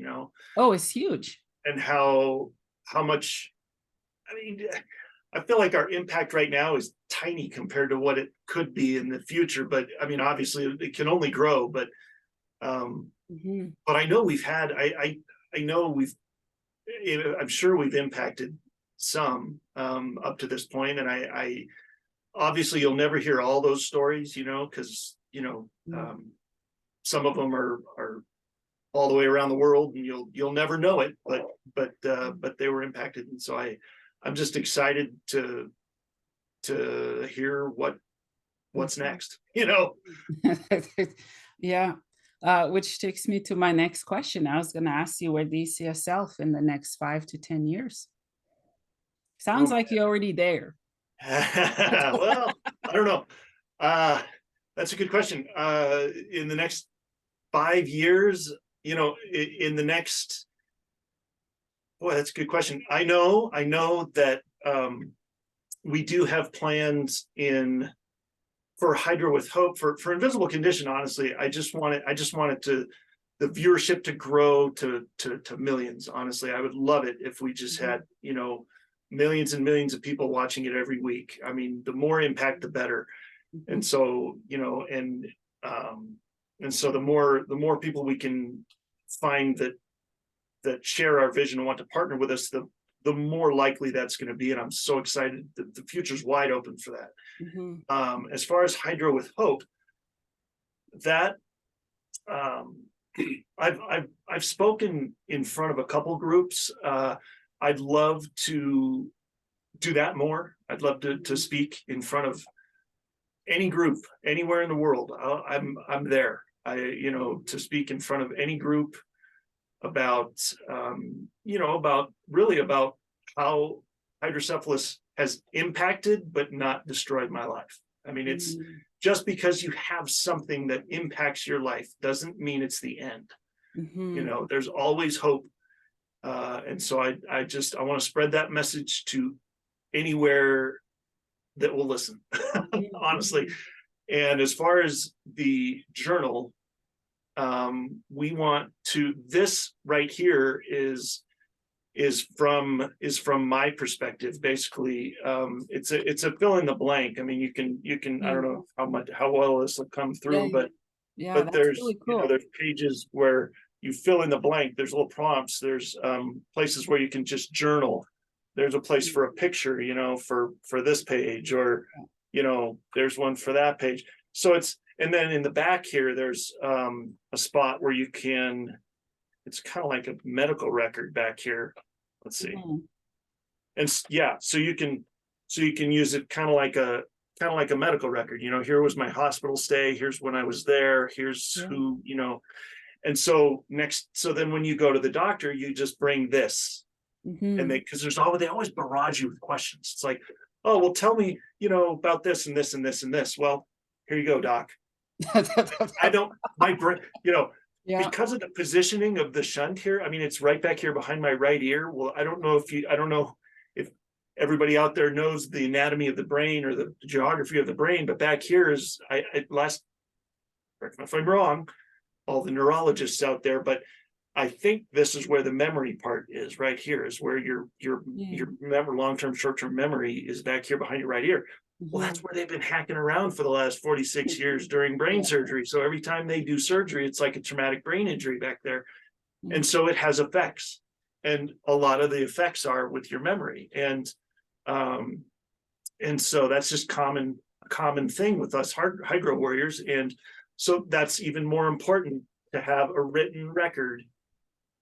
Oh, it's huge. and how much. I mean, I feel like our impact right now is tiny compared to what it could be in the future. But I mean, obviously, it can only grow. Um, Mhm. but I know we've had. I know I'm sure we've impacted some up to this point, and I obviously you'll never hear all those stories, because Mm. some of them are all the way around the world, and you'll never know it, but they were impacted. And so I'm just excited to hear what's next. Yeah. Which takes me to my next question. I was going to ask you, where do you see yourself in the next 5 to 10 years? Oh Sounds like you're already there. well, I don't know. uh that's a good question. In the next 5 years, in the next, boy, that's a good question. I know that we do have plans in for Hydro with Hope for Invisible Condition. Honestly, I just want it to the viewership to grow to millions. Honestly, I would love it if we just Mhm. had millions and millions of people watching it every week. I mean, the more impact, the better. Mhm. And so um, and so the more people we can find that share our vision and want to partner with us, the more likely that's going to be. And I'm so excited that the future's wide open for that. Mhm. As far as Hydro with Hope, that um, I've spoken in front of a couple groups. I'd love to do that more. I'd love to speak in front of any group anywhere in the world. I'm there. To speak in front of any group about about how hydrocephalus has impacted but not destroyed my life. I mean, it's Mhm. just because you have something that impacts your life doesn't mean it's the end. Mhm. There's always hope. And so I want to spread that message to anywhere that will listen. Honestly. Mhm. And as far as the journal, we want to, this right here is from my perspective. Basically, it's a fill in the blank. I mean, you can I don't Mhm. know how well this will come Yeah, through, yeah, but yeah, but that's there's really cool. there's pages where you fill in the blank. There's little prompts. There's places where you can just journal. There's a place Mhm. for a picture, for this page, or there's one for that page. So and then in the back here, there's a spot where you can. It's kind of like a medical record back here. Let's see. Mhm. And yeah, so you can use it kind of like a medical record. Here was my hospital stay. Here's when I was there. Here's Yeah. who. And so then when you go to the doctor, you just bring this, and Mhm. because they always barrage you with questions. It's like, oh, well, tell me, about this and this and this and this. Well, here you go, doc. I don't, my brain, Yeah. because of the positioning of the shunt here. I mean, it's right back here behind my right ear. Well, I don't know if everybody out there knows the anatomy of the brain or the geography of the brain, but back here is, correct me if I'm wrong, all the neurologists out there, but I think this is where the memory part is right here, is where your Yeah. memory, long-term, short-term memory is back here behind your right ear. Well, that's Mhm. where they've been hacking around for the last 46 years during brain Yeah. surgery. So every time they do surgery, it's like a traumatic brain injury back there. Mm. And so it has effects. And a lot of the effects are with your memory. Um, and so that's just common thing with us hydro warriors. And so that's even more important to have a written record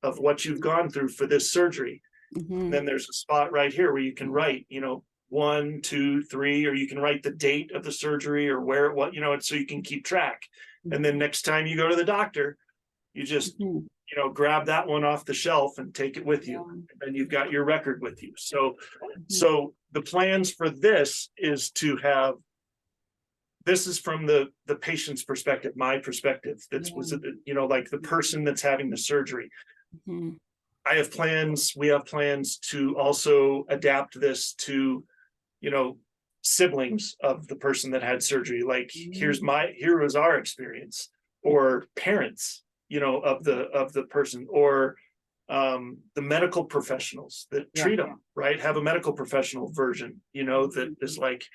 of what you've gone through for this surgery. And Mhm. then there's a spot right here where you can write, 1, 2, 3, or you can write the date of the surgery or where it was, so you can keep track. And then Mhm. next time you go to the doctor, you just, Mhm. grab that one off the shelf and take it with you. Yeah. And then you've got your record with you. So, Mhm. so the plans for this is to have, this is from the patient's perspective, my perspective. That's was Yeah. like the person that's having the surgery. Mhm. We have plans to also adapt this to, you know, siblings of the person that had surgery. Like, Mhm. here was our experience, or parents, of the person, or the medical professionals that Yeah. treat them, right? Have a medical professional version, that is Mhm. like,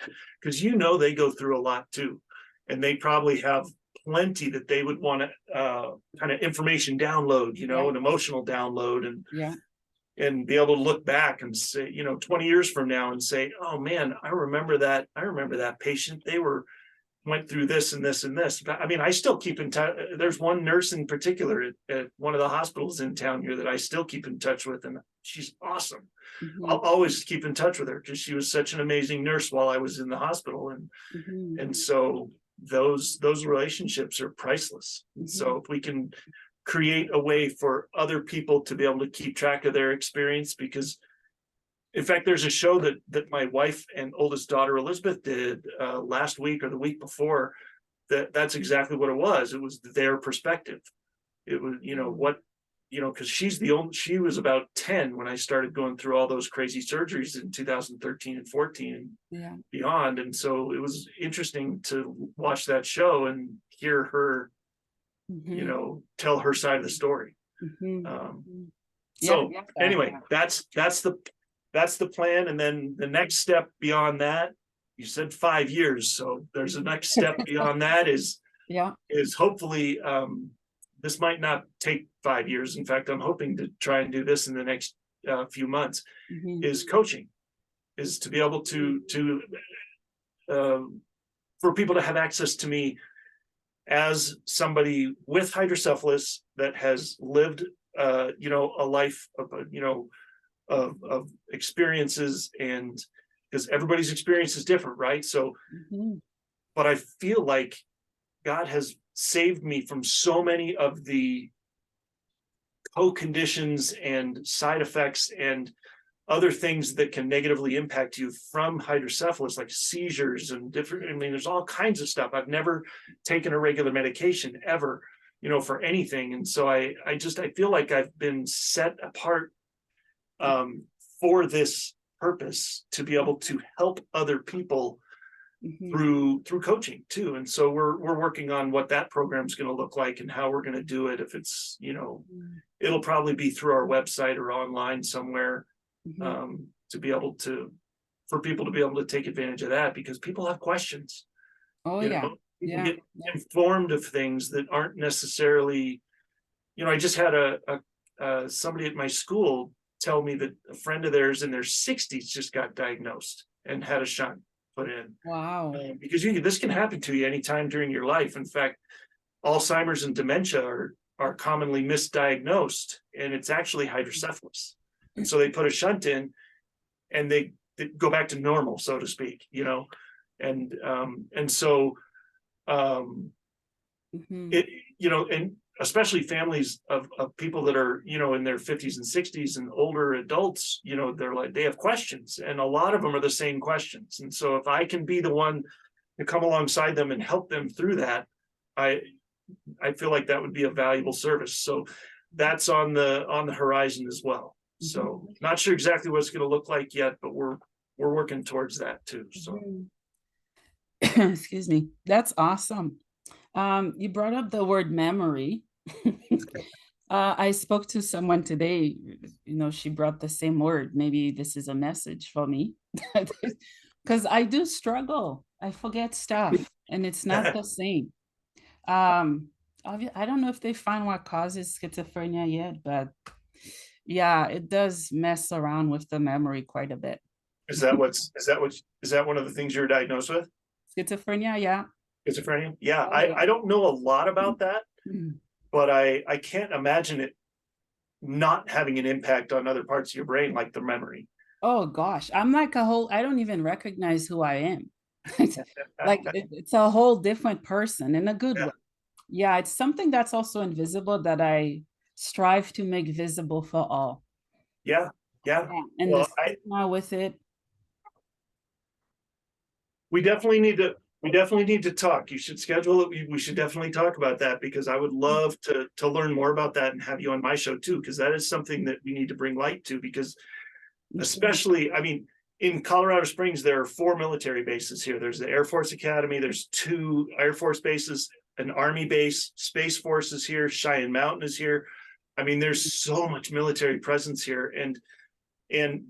because they go through a lot too. And they probably have plenty that they would want to kind of information download, Yeah. an emotional download, Yeah. and be able to look back and say, 20 years from now and say, oh man, I remember that patient. They went through this and this and this. I mean, I still keep in touch. There's one nurse in particular at one of the hospitals in town here that I still keep in touch with, and she's awesome. I'll Mhm. always keep in touch with her because she was such an amazing nurse while I was in the hospital. And Mhm. and so those relationships are priceless. And so Mhm. if we can create a way for other people to be able to keep track of their experience, because in fact, there's a show that my wife and oldest daughter Elizabeth did last week or the week before. That's exactly what it was. It was their perspective. It was, Mhm. because she was about 10 when I started going through all those crazy surgeries in 2013 and 14 and Yeah. beyond. And so it was interesting to watch that show and hear her, Mhm. tell her side of the story. Mhm. Um, Mhm. Yeah. so anyway, that's the plan. And then the next step beyond that, you said 5 years. So there's a next step beyond that Yeah. is hopefully this might not take 5 years. In fact, I'm hoping to try and do this in the next few months. Mhm. Is coaching, is to be able to um, for people to have access to me as somebody with hydrocephalus that has lived a life of of experiences, and because everybody's experience is different, right? So, Mhm. but I feel like God has saved me from so many of the co-conditions and side effects and other things that can negatively impact you from hydrocephalus, like seizures and different. I mean, there's all kinds of stuff. I've never taken a regular medication ever, for anything. And so I feel like I've been set apart um, for this purpose, to be able to help other people Mhm. through coaching too. And so we're working on what that program is going to look like and how we're going to do it. If it's, Mhm. it'll probably be through our website or online somewhere, Mhm. to be able to, for people to be able to take advantage of that, because people have questions. Oh you yeah. know People Yeah. get Yeah. informed of things that aren't necessarily. I just had somebody at my school tell me that a friend of theirs in their 60s just got diagnosed and had a shunt put in. Wow. Because this can happen to you anytime during your life. In fact, Alzheimer's and dementia are commonly misdiagnosed, and it's actually hydrocephalus. And so they put a shunt in, and they go back to normal, so to speak. And so um, Mhm. it and especially families of people that are in their 50s and 60s and older adults, they're like, they have questions, and a lot of them are the same questions. And so if I can be the one to come alongside them and help them through that, i I feel like that would be a valuable service. So that's on the horizon as well. So Mhm. not sure exactly what it's going to look like yet, but we're working towards that too. So Mhm. Excuse me. That's awesome. You brought up the word memory. I spoke to someone today, she brought the same word. Maybe this is a message for me. Because I do struggle. I forget stuff and it's not the same. Um, I don't know if they find what causes schizophrenia yet, but yeah, it does mess around with the memory quite a bit. Is that one of the things you're diagnosed with? Schizophrenia, yeah. Schizophrenia? Yeah, Oh, yeah. I don't know a lot about that, Mm. but I can't imagine it not having an impact on other parts of your brain, like the memory. Oh gosh, I'm like I don't even recognize who I am. Like it's a whole different person in a good Yeah, way. Yeah, it's something that's also invisible that I strive to make visible for all. yeah, yeah. Yeah, and the Well, I stigma with it. we definitely need to talk. You should schedule it. We should definitely talk about that because I would love to learn more about that and have you on my show too, because that is something that we need to bring light to because especially, I mean, in Colorado Springs, there are 4 military bases here. There's the Air Force Academy, there's 2 Air Force bases, an Army base, Space Force is here, Cheyenne Mountain is here. I mean, there's so much military presence here, and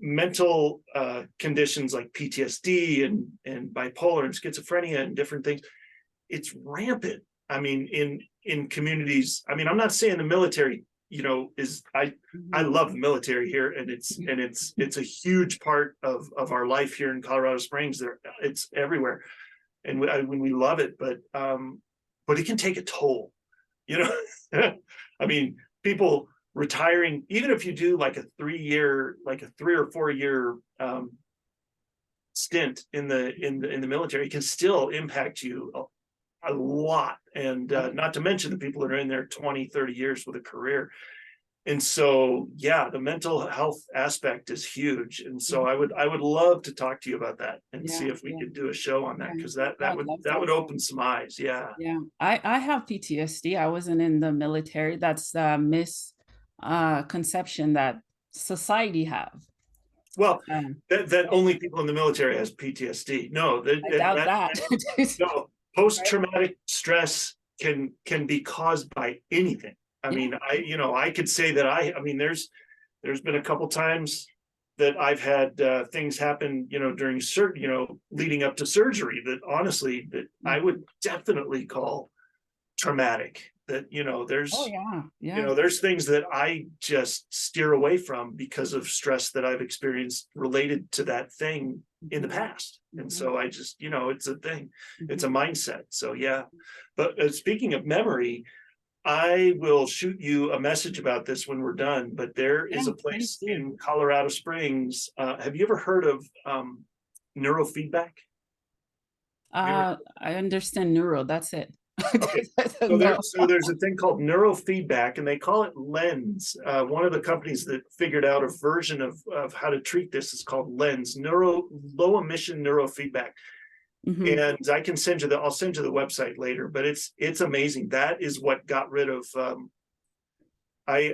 mental conditions like PTSD and bipolar and schizophrenia and different things, it's rampant. I mean, in communities. I mean, I'm not saying the military, is I Mhm. love the military here, and it's a huge part of our life here in Colorado Springs. There, it's everywhere, and when we love it, but it can take a toll. You know, I mean, people retiring, even if you do like a 3 or 4 year stint in the military, it can still impact you a lot, and not to mention the people that are in there 20, 30 years with a career. And so yeah, the mental health aspect is huge, and so I would love to talk to you about that and Yeah, see if we yeah, could do a show on that, yeah. because that Yeah, that I'd would love that that. would open some eyes. Yeah. Yeah, I have PTSD. I wasn't in the military. That's the misconception that society have. Well, Um, that only people in the military has PTSD. No, I doubt that. no, post-traumatic stress can be caused by anything. I Yeah. mean, I could say that I mean, there's been a couple times that I've had things happen, during leading up to surgery, that honestly that I would definitely call traumatic. That Oh there's yeah, yeah. there's things that I just steer away from because of stress that I've experienced related to that thing in the Mhm, past. And mhm, so I just, it's a thing, it's a mhm. mindset. So yeah. But speaking of memory, I will shoot you a message about this when we're done. But there Yeah, is a please place do. in Colorado Springs. Have you ever heard of neurofeedback? Have you ever I understand neuro. That's it. Okay. So there, No. so there's a thing called neurofeedback, and they call it Lens. One of the companies that figured out a version of how to treat this is called Lens, low emission neurofeedback. Mhm. And I'll send you the website later, but it's amazing. That is what got rid of I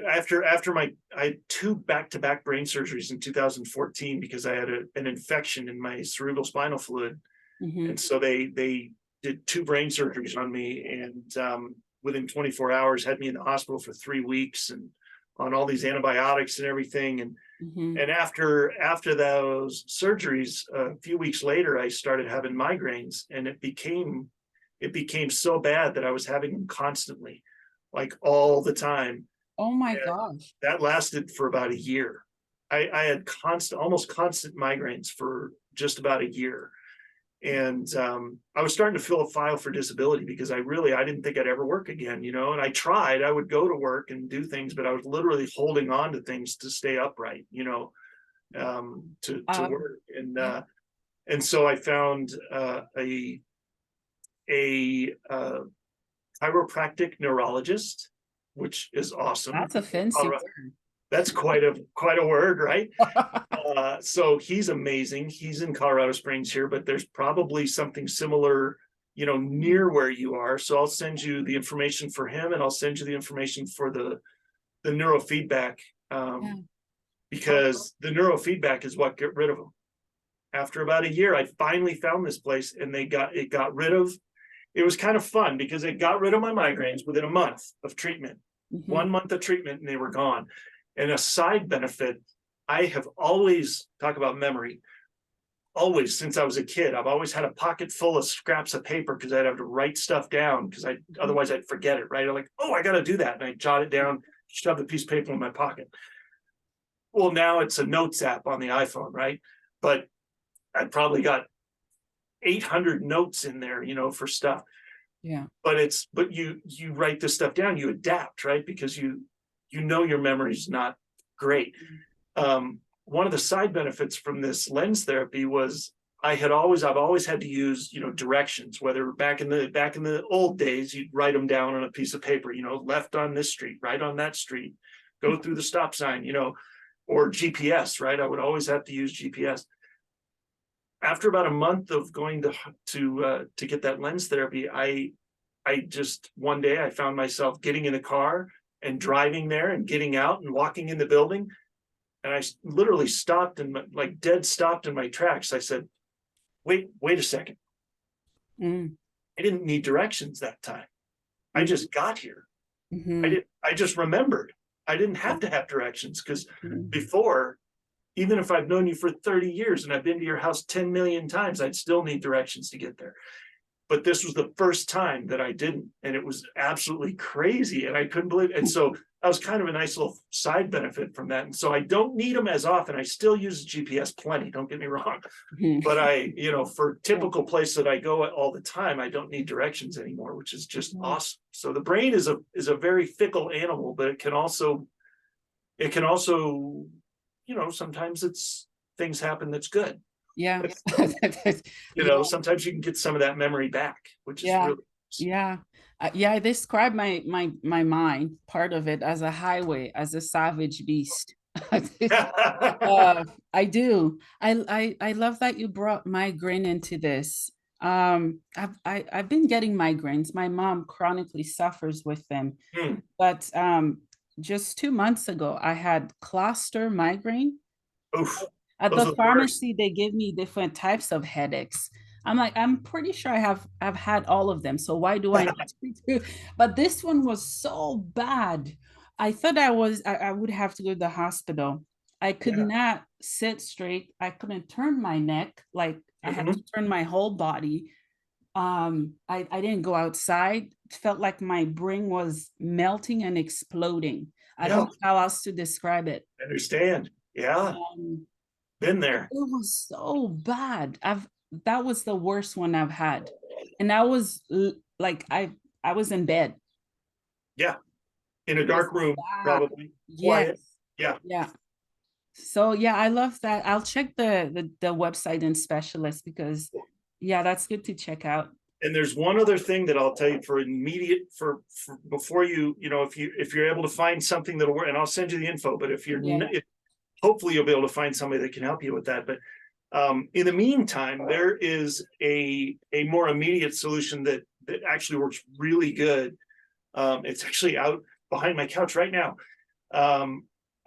had 2 back-to-back brain surgeries in 2014 because I had an infection in my cerebral spinal fluid, and Mhm. so they did 2 brain surgeries on me, and within 24 hours had me in the hospital for 3 weeks and on all these antibiotics and everything. And Mhm. and after those surgeries, a few weeks later, I started having migraines, and it became so bad that I was having them constantly, like all the time. Oh my And gosh. that lasted for about a year. I had almost constant migraines for just about a year, and I was starting to fill a file for disability because I didn't think I'd ever work again, and I would go to work and do things, but I was literally holding on to things to stay upright, to Um, work. and yeah, uh and so I found a chiropractic neurologist, which is awesome. that's a fancy That's quite a word, right? word. So he's amazing. He's in Colorado Springs here, but there's probably something similar, near where you are. So I'll send you the information for him, and I'll send you the information for the neurofeedback, Yeah. because the neurofeedback is what got rid of him. After about a year, I finally found this place, and it got rid of. It was kind of fun because it got rid of my migraines within a month of treatment. Mhm. 1 month of treatment and they were gone. And a side benefit, I have always, talk about memory, always since I was a kid, I've always had a pocket full of scraps of paper because I'd have to write stuff down because otherwise I'd forget it, right? I'm like, oh, I got to do that. And I jot it down, shove the piece of paper in my pocket. Well, now it's a notes app on the iPhone, right? But I probably got 800 notes in there, for stuff. Yeah. But you write this stuff down, you adapt, right? Because your memory's not great. One of the side benefits from this lens therapy was I've always had to use, directions, whether back in the old days, you'd write them down on a piece of paper, left on this street, right on that street, go through the stop sign, or GPS, right? I would always have to use GPS. After about a month of going to get that lens therapy, I just one day I found myself getting in a car and driving there and getting out and walking in the building. And I literally stopped and like dead stopped in my tracks. I said, wait a second. Mm. I didn't need directions that time. I Mhm. just got here. Mhm. I just remembered. I didn't have to have directions because Mhm. before, even if I've known you for 30 years and I've been to your house 10 million times, I'd still need directions to get there. But this was the first time that I didn't. And it was absolutely crazy. And I couldn't believe it. And so that was kind of a nice little side benefit from that. And so I don't need them as often. I still use GPS plenty, don't get me wrong. Mhm. But for typical place that I go all the time, I don't need directions anymore, which is just Mhm. awesome. So the brain is a very fickle animal, but it can also, sometimes things happen that's good. Yeah. So, Yeah. sometimes you can get some of that memory back, which is Yeah. really Yeah. Yeah, I describe my mind, part of it, as a highway, as a savage beast. I do. I love that you brought migraine into this. I've been getting migraines. My mom chronically suffers with them, Hmm. but just 2 months ago, I had cluster migraine. Oof, At those the are the worst. pharmacy, they give me different types of headaches. I'm like, I'm pretty sure I've had all of them. So why do I need to? But this one was so bad. I thought I would have to go to the hospital. I could Yeah. not sit straight. I couldn't turn my neck. Like I had to Mhm. turn my whole body. I didn't go outside. It felt like my brain was melting and exploding. I don't Yeah, know how else to describe it. I understand. Yeah, Um, been there. it was so bad. That was the worst one I've had. And I was like I was in bed. Yeah, in a It was dark room, bad. probably Yes. quiet. Yeah. Yeah. So yeah, I love that. I'll check the website and specialist because yeah, that's good to check out. And there's one other thing that I'll tell you for immediate for before if you're able to find something that'll work, and I'll send you the info. But Yeah. hopefully you'll be able to find somebody that can help you with that. But in the meantime, there is a more immediate solution that actually works really good. It's actually out behind my couch right now.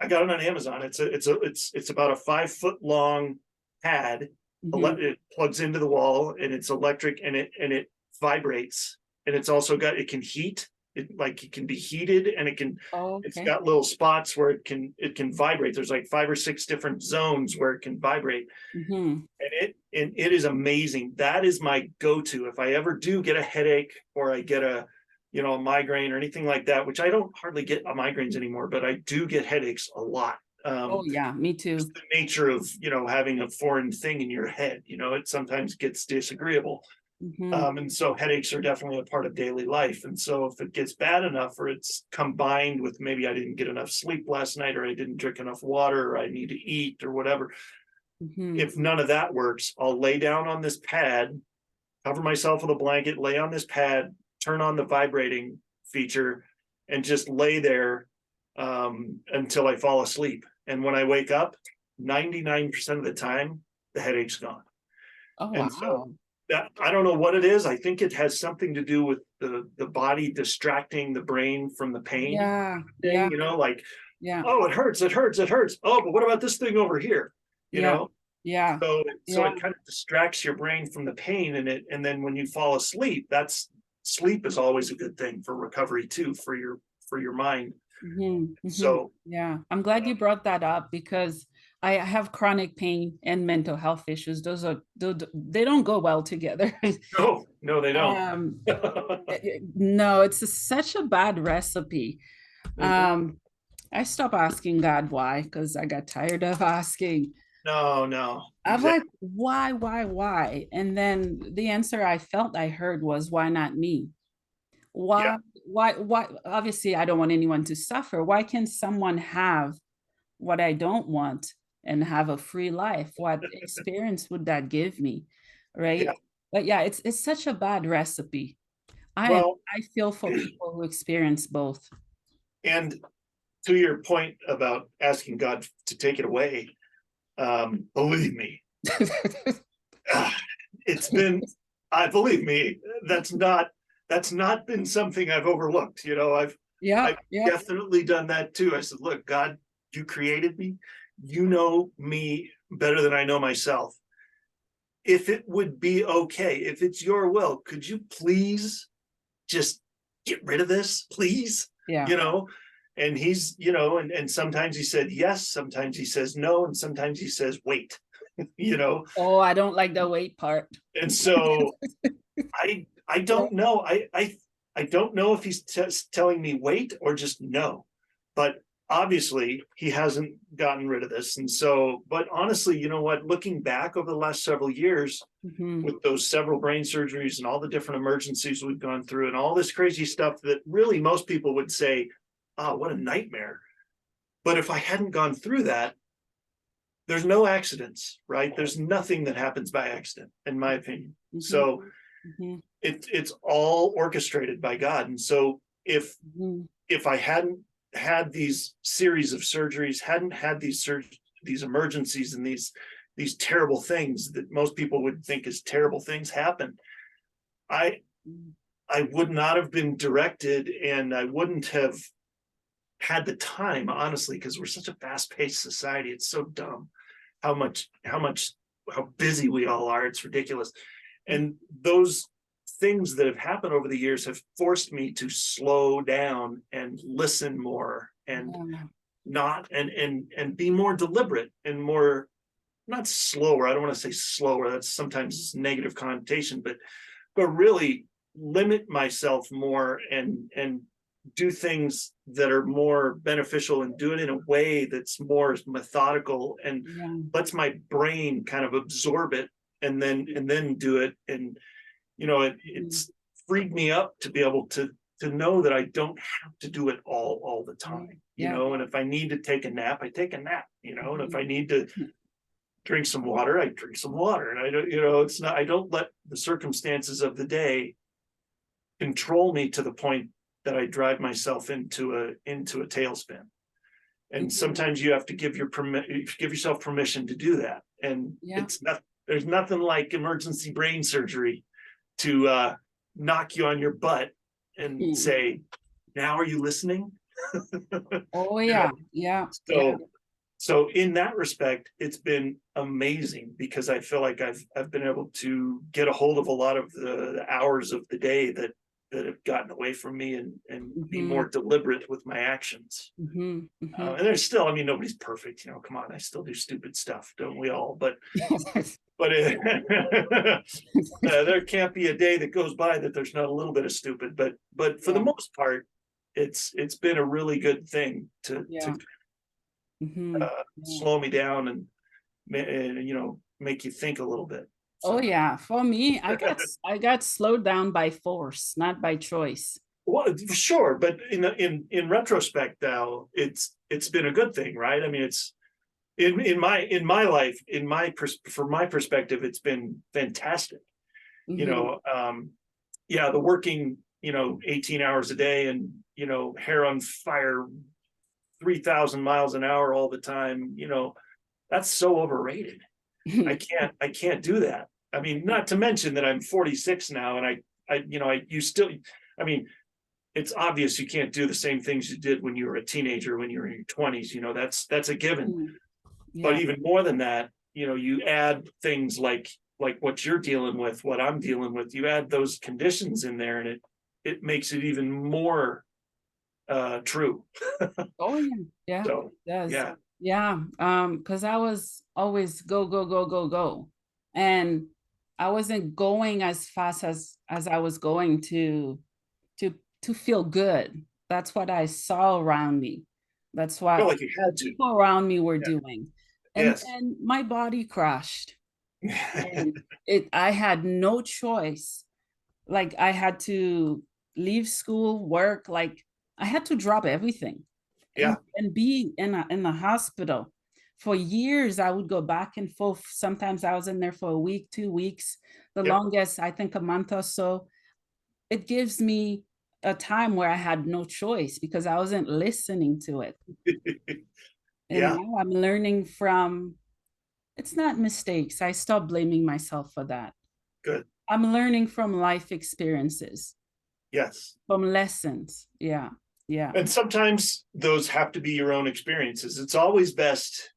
I got it on Amazon. It's about a 5 foot long pad. Mhm. It plugs into the wall and it's electric and it vibrates. And it can heat. It can be heated and Oh, it's okay. got little spots where it can vibrate. There's like 5 or 6 different zones where it can vibrate. Mhm. And it is amazing. That is my go-to. If I ever do get a headache or I get a migraine or anything like that, which I don't hardly get migraines anymore, but I do get headaches a lot. Oh yeah, me Just too. the nature of having a foreign thing in your head, it sometimes gets disagreeable. Mhm. And so headaches are definitely a part of daily life. And so if it gets bad enough or it's combined with maybe I didn't get enough sleep last night or I didn't drink enough water or I need to eat or whatever, Mhm. if none of that works, I'll lay down on this pad, cover myself with a blanket, lay on this pad, turn on the vibrating feature, and just lay there until I fall asleep. And when I wake up, 99% of the time, the headache's gone. Oh And so wow. that I don't know what it is. I think it has something to do with the body distracting the brain from the pain Yeah. Yeah. thing, like, Yeah. oh, it hurts, it hurts, it hurts. Oh, but what about this thing over here? You Yeah. know, Yeah. so Yeah. it kind of distracts your brain from the pain and then when you fall asleep, sleep is always a good thing for recovery too, for for your mind. Mhm. So Yeah, I'm glad you brought that up because I have chronic pain and mental health issues. They don't go well together. no, no, they don't. Um, no, such a bad recipe. Mhm. Um, I stopped asking God why because I got tired of asking. No, no, I'm like, exactly. why? And then the answer I felt I heard was, why not me? Yeah, Why? Obviously, I don't want anyone to suffer. Why can someone have what I don't want and have a free life? What experience would that give me? yeah. Right. But yeah, it's such a bad recipe. Well, I feel for people who experience both. and to your point about asking God to take it away, believe me, uh, it's been. I believe me, that's not been something I've overlooked. Yeah, I've yeah, definitely done that too. I said, look, God, you created me. You know me better than I know myself. If it would be okay, if it's your will, could you please just get rid of this, please? yeah. You know, and he's, and sometimes he said yes, sometimes he says no, and sometimes he says wait, you know. Oh, I don't like the wait part. And so I Yeah, don't know. I don't know if he's telling me wait or just no, but obviously he hasn't gotten rid of this. And so, but honestly, you know what? Looking back over the last several years, mhm, with those several brain surgeries and all the different emergencies we've gone through and all this crazy stuff that really most people would say, oh, what a nightmare. But if I hadn't gone through that, there's no accidents, right? There's nothing that happens by accident, in my opinion. mhm, So mhm, it's all orchestrated by God. And so mhm. if I hadn't had these series of surgeries, hadn't had these emergencies and these terrible things that most people would think is terrible things happen, I I would not have been directed, and I wouldn't have had the time, honestly, because we're such a fast-paced society. It's so dumb how busy we all are. It's ridiculous. And those things that have happened over the years have forced me to slow down and listen more and Yeah, not and be more deliberate and more, not slower. I don't want to say slower. That's sometimes negative connotation, but really limit myself more and do things that are more beneficial and do it in a way that's more methodical and yeah, lets my brain kind of absorb it and then do it. And mhm, it's freed me up to be able to know that I don't have to do it all the yeah, time, yeah. and if I need to take a nap, I take a nap, and if Mhm. I need to drink some water, I drink some water. And I don't, it's not, I don't let the circumstances of the day control me to the point that I drive myself into a tailspin. And Mhm. sometimes you have to give yourself permission to do that. And Yeah. there's nothing like emergency brain surgery to knock you on your butt and Mm. say, now are you listening? Oh you know, yeah, yeah, yeah, so in that respect, it's been amazing because I feel like I've been able to get a hold of a lot of the hours of the day that have gotten away from me and be mhm, more deliberate with my actions. mhm, mhm. And there's still, I mean, nobody's perfect, come on, I still do stupid stuff, don't we all? But there can't be a day that goes by that there's not a little bit of stupid. But for the Yeah, most part, it's been a really good thing to yeah, mhm, yeah. slow me down and make you think a little bit. Oh So yeah, for me, I got slowed down by force, not by choice. well, sure, but in retrospect now, it's been a good thing, right? I mean, it's in my life, from my perspective, it's been fantastic. you Mhm, know um yeah, the working 18 hours a day and hair on fire 3,000 miles an hour all the time, that's so overrated. I can't do that. I mean, not to mention that I'm 46 now, and you still, I mean, it's obvious you can't do the same things you did when you were a teenager, when you were in your 20s. That's a given. mhm. But Yeah, even more than that, you add things like what you're dealing with, what I'm dealing with. You add those conditions in there, and it makes it even more true. Oh yeah, yeah, So it does. yeah, Yeah, because I was always go, go, go, go, go. And I wasn't going as fast as I was going to to feel good. That's what I saw around me. That's felt what like you had to. people around me were Yeah. doing. Yes. And my body crashed. And I had no choice. Like I had to leave school, work, like I had to drop everything Yeah. and be in the hospital. For years I would go back and forth. Sometimes I was in there for a week, 2 weeks, the Yep. longest, I think a month or so. It gives me a time where I had no choice because I wasn't listening to it. And Yeah. now I'm learning from, it's not mistakes. I stopped blaming myself for that. Good. I'm learning from life experiences, Yes. from lessons. Yeah. Yeah. And sometimes those have to be your own experiences. It's always best.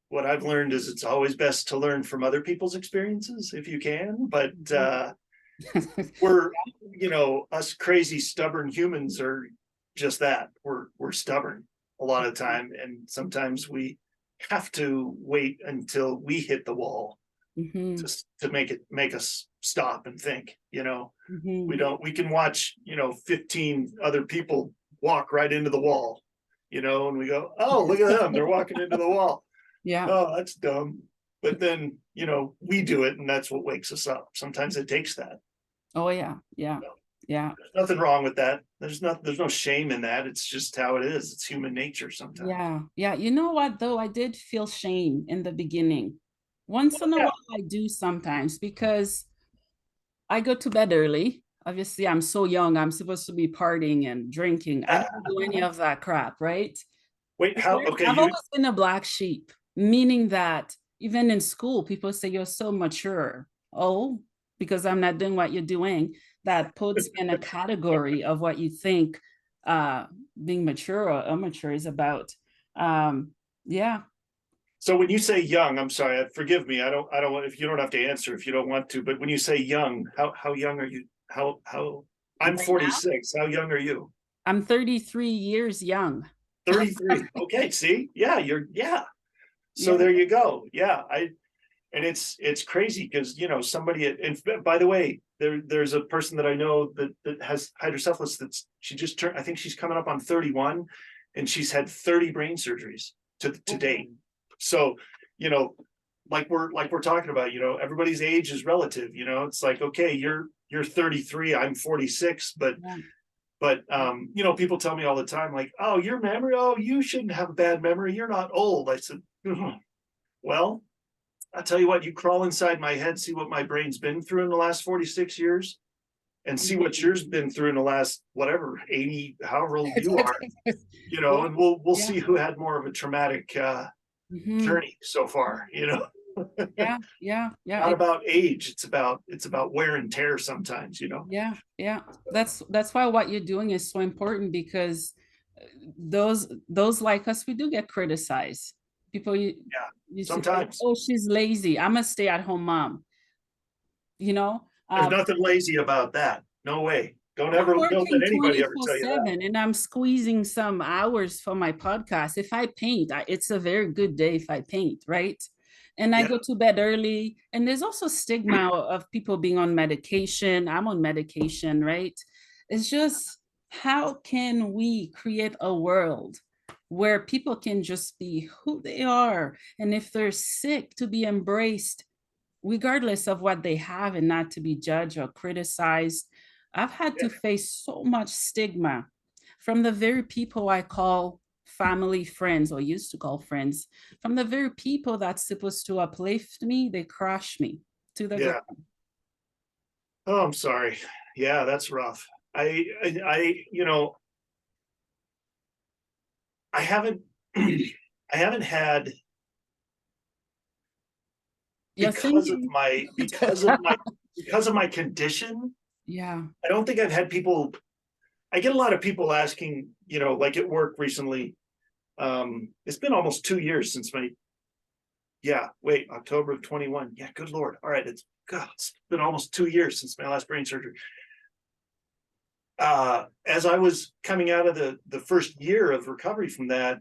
What I've learned is it's always best to learn from other people's experiences if you can. But we're, us crazy, stubborn humans are just that. We're stubborn a lot of the time. And sometimes we have to wait until we hit the wall Hmm. to make us stop and think. Hmm. We can watch 15 other people walk right into the wall, and we go, oh, look at them, they're walking into the wall. Yeah. Oh, that's dumb. But then we do it, and that's what wakes us up. Sometimes it takes that. Oh yeah. Yeah. Yeah. There's nothing wrong with that. There's no shame in that. It's just how it is. It's human nature sometimes. Yeah. Yeah. You know what though? I did feel shame in the beginning. Once in a Yeah. while I do sometimes because I go to bed early. Obviously, I'm so young. I'm supposed to be partying and drinking. I don't do any of that crap, right? Wait, how? Okay, I've always been a black sheep, meaning that even in school, people say you're so mature. Oh, because I'm not doing what you're doing. That puts in a category of what you think uh, being mature or immature is about. Um, yeah. so when you say young, I'm sorry, forgive me. I don't want, if you don't have to answer if you don't want to, but when you say young, how young are you? How I'm Right now, 46. How young are you? I'm 33 years young. 33. Okay, see? Yeah. So Yeah. there you go. Yeah, and it's crazy because somebody and by the way, there's a person that I know that has hydrocephalus she just turned, I think she's coming up on 31, and she's had 30 brain surgeries to Oh, date. So, you know, like we're talking about, everybody's age is relative, it's like, okay, you're 33, I'm 46, yeah. but people tell me all the time, like, oh, your memory, oh, you shouldn't have a bad memory, you're not old. I said, well, I'll tell you what, you crawl inside my head, see what my brain's been through in the last 46 years, and see what Mhm. yours been through in the last whatever, 80, however old you are, Yeah. and we'll Yeah. see who had more of a traumatic Mhm. journey so far. Yeah. Yeah. Yeah. Not about age, it's about wear and tear sometimes. Yeah, yeah. That's why what you're doing is so important because those like us, we do get criticized. People Yeah, you say, sometimes. oh, she's lazy. I'm a stay-at-home mom, you know. There's nothing lazy about that. No way. I'm Don't let working anybody ever tell you that. 24/7 and I'm squeezing some hours for my podcast. If I paint, it's a very good day if I paint, right? And I Yeah, go to bed early. And there's also stigma of people being on medication. I'm on medication, right? It's just how can we create a world where people can just be who they are? And if they're sick, to be embraced regardless of what they have and not to be judged or criticized. I've had yeah, to face so much stigma from the very people I call family friends or used to call friends, from the very people that's supposed to uplift me, they crush me to the yeah. ground. Oh, I'm sorry. Yeah, that's rough. I haven't I haven't had, You're thinking, because of my condition. yeah, I don't think I've had people. I get a lot of people asking, like at work recently. It's been almost 2 years since October of 21. Yeah, good Lord. All right. It's been almost 2 years since my last brain surgery. As I was coming out of the first year of recovery from that,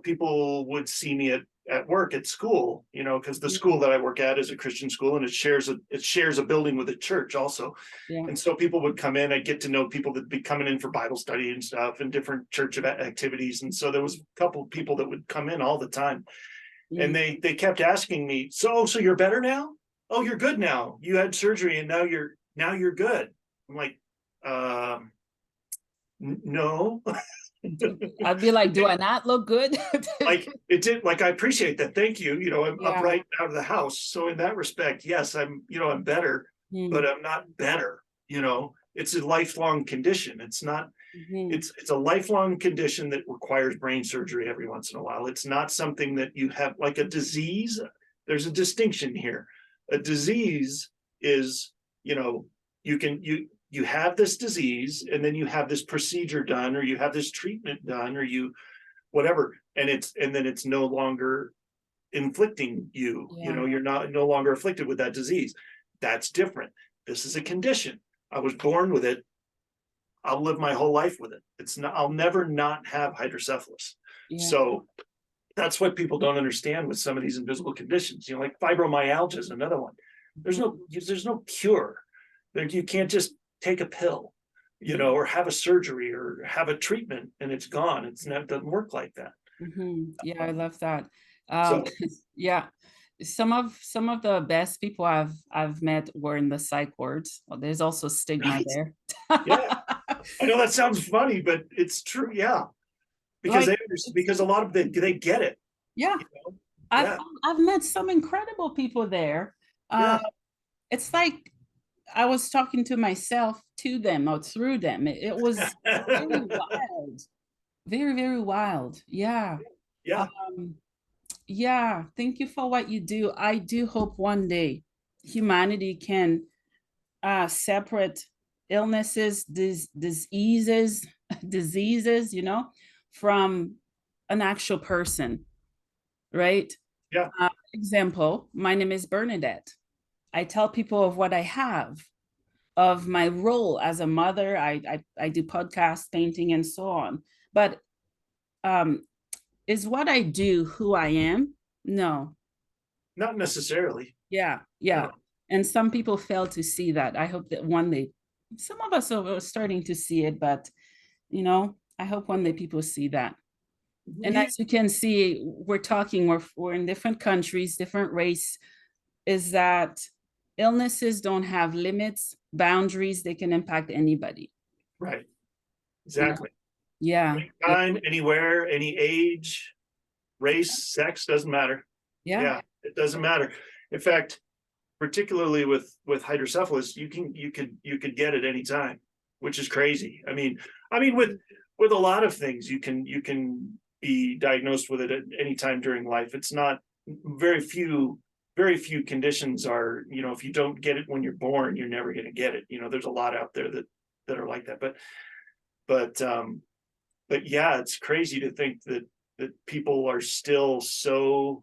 people would see me at work at school, because the school that I work at is a Christian school, and it shares a building with a church also. Yeah. And so people would come in. I'd get to know people that'd be coming in for Bible study and stuff and different church activities. And so there was a couple of people that would come in all the time. And they kept asking me, so you're better now? Oh, you're good now. You had surgery and now you're good. I'm like, no. I'd be like, do I not look good? Like it did, like I appreciate that. Thank you. I'm Yeah. upright out of the house. So in that respect, yes, I'm better, but I'm not better. It's a lifelong condition. It's not, it's a lifelong condition that requires brain surgery every once in a while. It's not something that you have like a disease. There's a distinction here. A disease is, you have this disease and then you have this procedure done, or you have this treatment done, or you whatever, and then it's no longer inflicting you. You're no longer afflicted with that disease. That's different. This is a condition. I was born with it. I'll live my whole life with it. I'll never not have hydrocephalus. So that's what people don't understand with some of these invisible conditions. Like fibromyalgia is another one. There's no cure. You can't just take a pill, or have a surgery or have a treatment and it's gone. It doesn't work like that. Yeah, I love that. So yeah, some of the best people I've met were in the psych wards. Well, there's also stigma there. Yeah, I know that sounds funny, but it's true. Yeah, because because a lot of them, they get it. Yeah, I've met some incredible people there. It's like I was talking to myself, to them, or through them. It was very wild, very, very wild. Yeah. Yeah, thank you for what you do. I do hope one day humanity can separate illnesses, diseases, diseases, from an actual person, right? Yeah. Example, my name is Bernadette. I tell people of what I have, of my role as a mother. I do podcast, painting, and so on. But is what I do who I am? No. Not necessarily. Yeah. No. And some people fail to see that. I hope that one day, some of us are starting to see it, but I hope one day people see that. And as you can see, we're in different countries, different race, is that illnesses don't have limits, boundaries. They can impact anybody. Right. Exactly. Yeah. Anytime, anywhere, any age, race, sex, doesn't matter. Yeah. It doesn't matter. In fact, particularly with hydrocephalus, you could get it anytime, which is crazy. I mean, with a lot of things, you can be diagnosed with it at any time during life. It's not very few conditions are, if you don't get it when you're born, you're never going to get it. There's a lot out there that are like that, but yeah, it's crazy to think that people are still so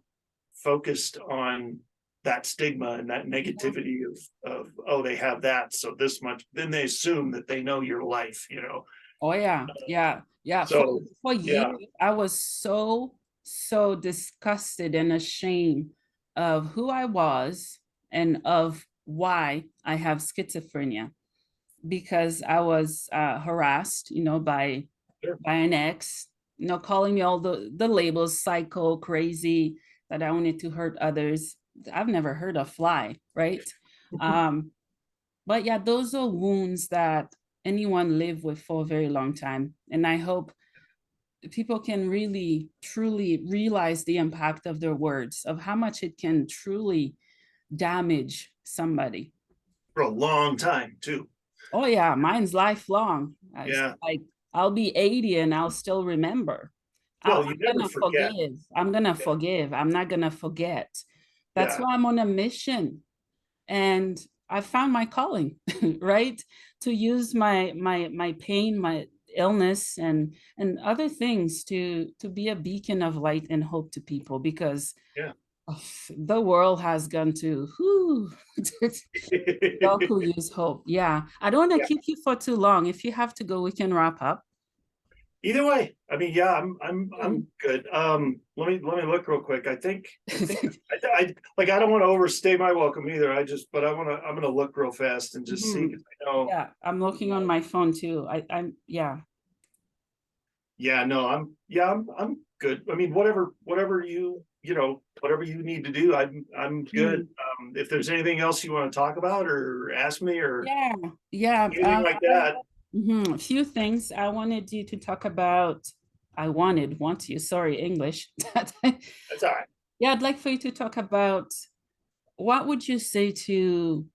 focused on that stigma and that negativity of oh, they have that, so this much, then they assume that they know your life. Oh yeah. So for years I was so disgusted and ashamed of who I was and of why I have schizophrenia, because I was harassed, by an ex, calling me all the labels, psycho, crazy, that I wanted to hurt others. I've never heard a fly, right? But yeah, those are wounds that anyone live with for a very long time. And I hope people can really, truly realize the impact of their words, of how much it can truly damage somebody. For a long time too. Oh yeah, mine's lifelong. Yeah. Like I'll be 80 and I'll still remember. Well, you never forget. I'm gonna forgive. I'm not gonna forget. That's why I'm on a mission. And I found my calling, right? To use my pain, my illness, and other things to be a beacon of light and hope to people, because Oh, the world has gone to whoo. Y'all could use hope. Yeah. I don't want to Yeah. keep you for too long. If you have to go, we can wrap up. Either way, I mean, yeah, Hmm. I'm good. Let me look real quick. I think I like I don't want to overstay my welcome either. But I'm gonna look real fast and just see Mhm. because I know. Yeah, I'm looking on my phone too. Yeah. Yeah, no, I'm good. I mean, whatever whatever you need to do, I'm good. Mhm. If there's anything else you want to talk about or ask me or Yeah, yeah. anything like that, A few things I wanted you to talk about. Want you, sorry, English. that's all right. Yeah, I'd like for you to talk about what would you say to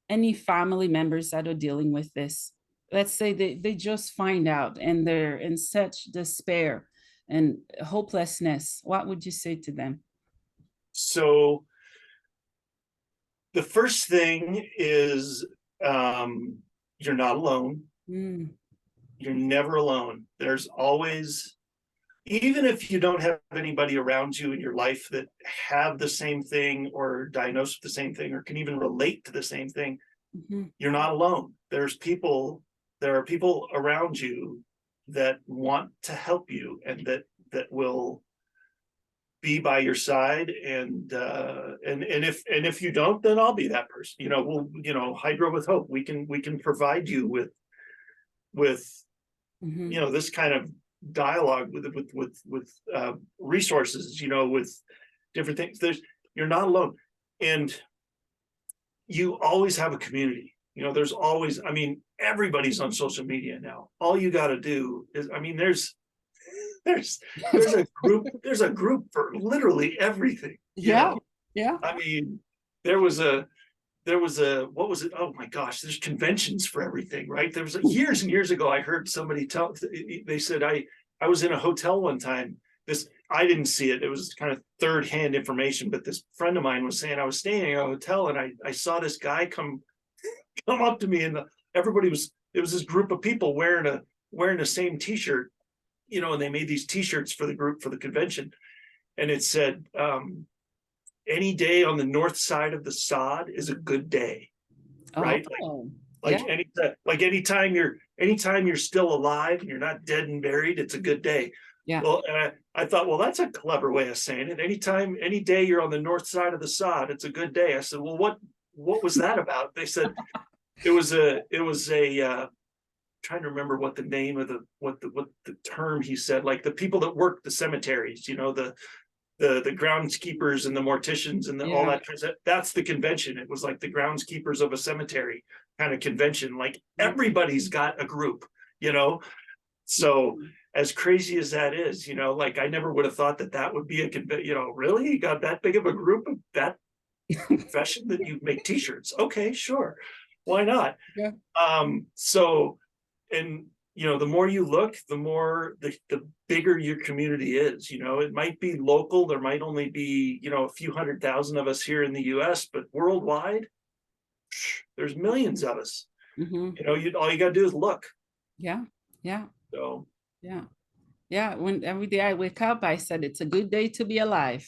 any family members that are dealing with this? Let's say they just find out and they're in such despair and hopelessness. What would you say to them? So the first thing is you're not alone. Mm, You're never alone. There's always, even if you don't have anybody around you in your life that have the same thing or diagnosed with the same thing or can even relate to the same thing, mhm, you're not alone. There are people around you that want to help you and that will be by your side and if you don't, then I'll be that person. We'll Hydro with Hope. We can provide you with mhm, this kind of dialogue with resources, with different things. You're not alone, and you always have a community. There's always, I mean, everybody's on social media now. All you got to do is, I mean, there's there's a group for literally everything. yeah, yeah. I mean, there was a what was it? Oh my gosh, there's conventions for everything, right? There was years and years ago, I heard somebody tell. They said I was in a hotel one time. This I didn't see it. It was kind of third hand information, but this friend of mine was saying I was staying in a hotel and I saw this guy come up to me and everybody was it was this group of people wearing the same T-shirt, and they made these T-shirts for the group for the convention, and it said any day on the north side of the sod is a good day, right? Oh, yeah, Like anytime you're still alive and you're not dead and buried, it's a good day. yeah. Well, and I thought, well, that's a clever way of saying it. Any day you're on the north side of the sod, it's a good day. I said, well, what was that about? They said it was a trying to remember what the name of what the term he said, like the people that work the cemeteries, the groundskeepers and the morticians and all Yeah. that kind of, that's the convention. It was like the groundskeepers of a cemetery kind of convention. Like Yeah. everybody's got a group, you know. So as crazy as that is, like I never would have thought that would be a convention. Really, you got that big of a group of that profession that you make T-shirts? Okay, sure, why not? Yeah. So and the more you look, the more the bigger your community is. It might be local, there might only be a few 100,000 of us here in the US, but worldwide there's millions of us. Hmm. All you got to do is look. Yeah. Yeah. So Yeah. Yeah. When every day I wake up, I said it's a good day to be alive.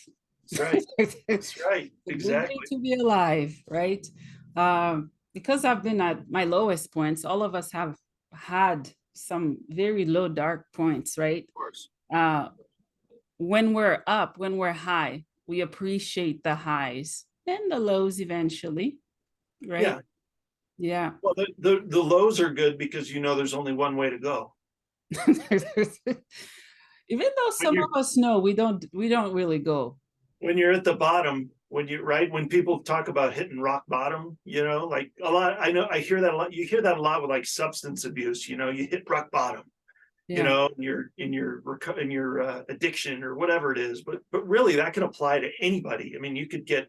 that's right, It's that's right, a good day exactly. to be alive, right? Because I've been at my lowest points, all of us have had some very low, dark points, right? Of course. Uh, when we're up, when we're high, we appreciate the highs and the lows eventually, right? Yeah, Yeah. well, the lows are good because there's only one way to go. Even though when some you're of us know we don't really go. when you're at the bottom, when people talk about hitting rock bottom, like a lot, I hear that a lot. You hear that a lot with like substance abuse. You hit rock bottom, Yeah. in your addiction or whatever it is. But really, that can apply to anybody. I mean, you could get,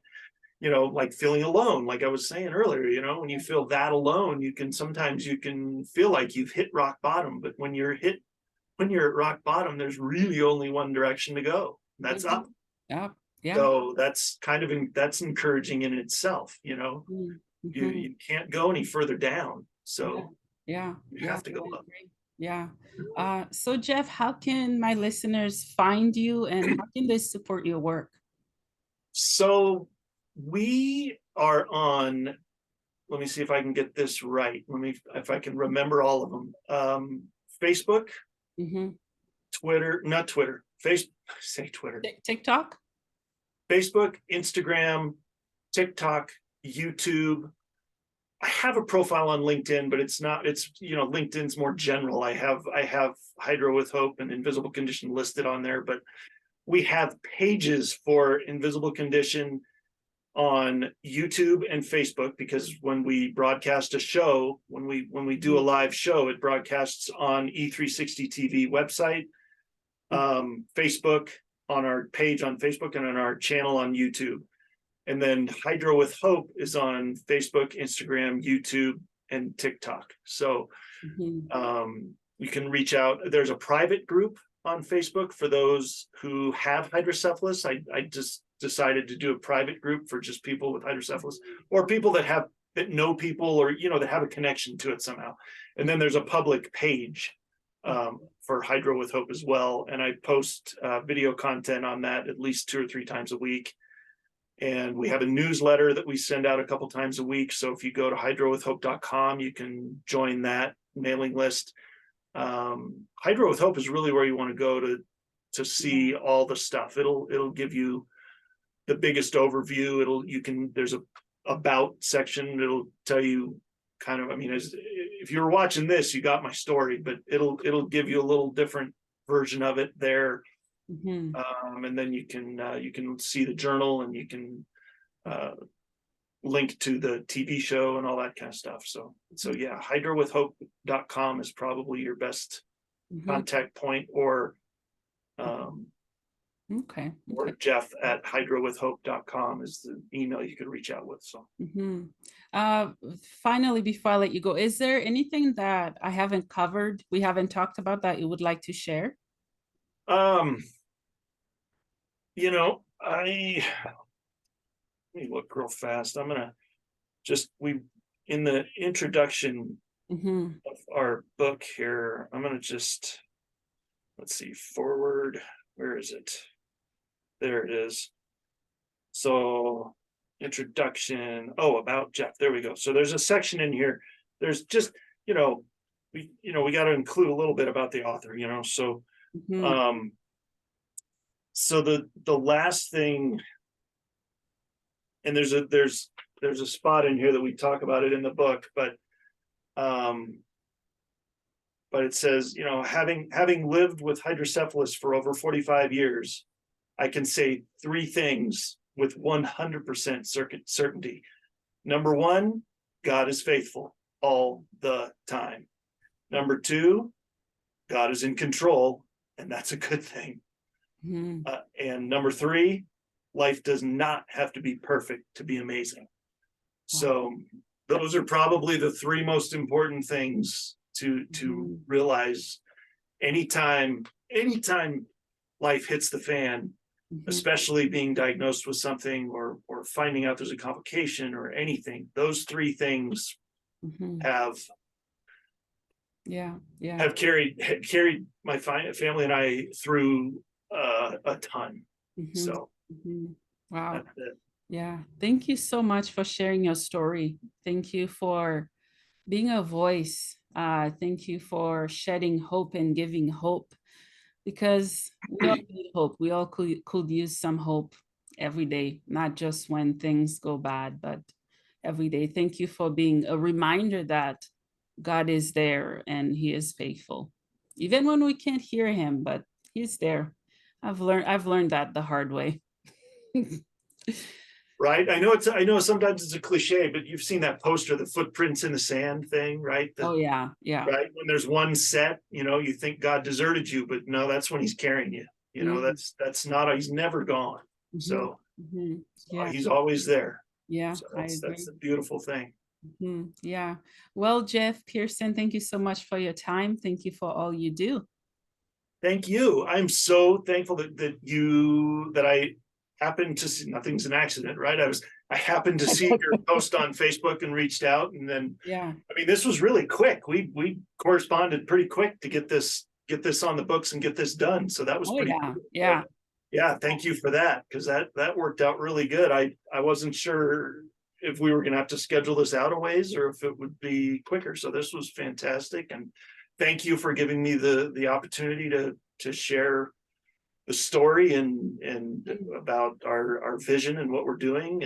like feeling alone, like I was saying earlier. When you feel that alone, sometimes you can feel like you've hit rock bottom. But when you're at rock bottom, there's really only one direction to go. That's Mhm. up. Yeah. Yeah. So that's encouraging in itself. You Mm-hmm. you can't go any further down. Yeah. So Yeah. you Yeah. have to go I up. agree. Yeah. So Jeff, how can my listeners find you and how can they support your work? So we are on, let me see if I can get this right. If I can remember all of them. Facebook, Twitter, not Twitter, say Twitter, TikTok. Facebook, Instagram, TikTok, YouTube. I have a profile on LinkedIn, but it's not, LinkedIn's more general. I have Hydro with Hope and Invisible Condition listed on there, but we have pages for Invisible Condition on YouTube and Facebook, because when we broadcast a show, when we do a live show, it broadcasts on E360 TV website, Facebook, on our page on Facebook, and on our channel on YouTube. And then Hydro with Hope is on Facebook, Instagram, YouTube, and TikTok. So you can reach out. There's a private group on Facebook for those who have hydrocephalus. I just decided to do a private group for just people with hydrocephalus, or people that know people, or that have a connection to it somehow. And then there's a public page for Hydro with Hope as well. And I post video content on that at least 2 or 3 times a week. And we have a newsletter that we send out a couple times a week. So if you go to hydrowithhope.com, you can join that mailing list. Hydro with Hope is really where you want to go to see all the stuff. It'll give you the biggest overview. There's a about section. It'll tell you kind of, if you were watching this, you got my story, but it'll give you a little different version of it there. And then you can see the journal, and you can link to the TV show and all that kind of stuff. So yeah, hydrowithhope.com is probably your best contact point, or or Jeff at hydrowithhope.com is the email you could reach out with. So finally, before I let you go, is there anything that I haven't covered, we haven't talked about, that you would like to share? Let me look real fast. I'm gonna in the introduction of our book here, I'm gonna let's see, forward, where is it? There it is. So introduction, about Jeff, there we go. So there's a section in here. There's just, we got to include a little bit about the author, so so the last thing, and there's a spot in here that we talk about it in the book, but it says, having lived with hydrocephalus for over 45 years, I can say 3 things with 100% certainty. Number 1, God is faithful all the time. Number 2, God is in control, and that's a good thing. And number 3, life does not have to be perfect to be amazing. So those are probably the 3 most important things to realize anytime life hits the fan, especially being diagnosed with something, or finding out there's a complication or anything. Those 3 things have carried my family and I through a ton. So wow. Yeah, thank you so much for sharing your story. Thank you for being a voice. Thank you for shedding hope and giving hope, because we all need hope. We all could use some hope every day, not just when things go bad, but every day. Thank you for being a reminder that God is there and He is faithful, even when we can't hear Him, but He's there. I've learned that the hard way. Right. I know sometimes it's a cliche, but you've seen that poster, the footprints in the sand thing, right? Yeah. Right. When there's one set, you think God deserted you, but no, that's when He's carrying you. That's not, He's never gone. So He's always there. Yeah. So that's the beautiful thing. Yeah. Well, Jeff Pearson, thank you so much for your time. Thank you for all you do. Thank you. I'm so thankful that I happened to see, nothing's an accident, right? I happened to see your post on Facebook and reached out, and then this was really quick. We corresponded pretty quick to get this on the books and get this done. So that was pretty cool. Yeah, thank you for that, because that worked out really good. I wasn't sure if we were gonna have to schedule this out a ways or if it would be quicker. So this was fantastic. And thank you for giving me the opportunity to share the story and about our vision and what we're doing.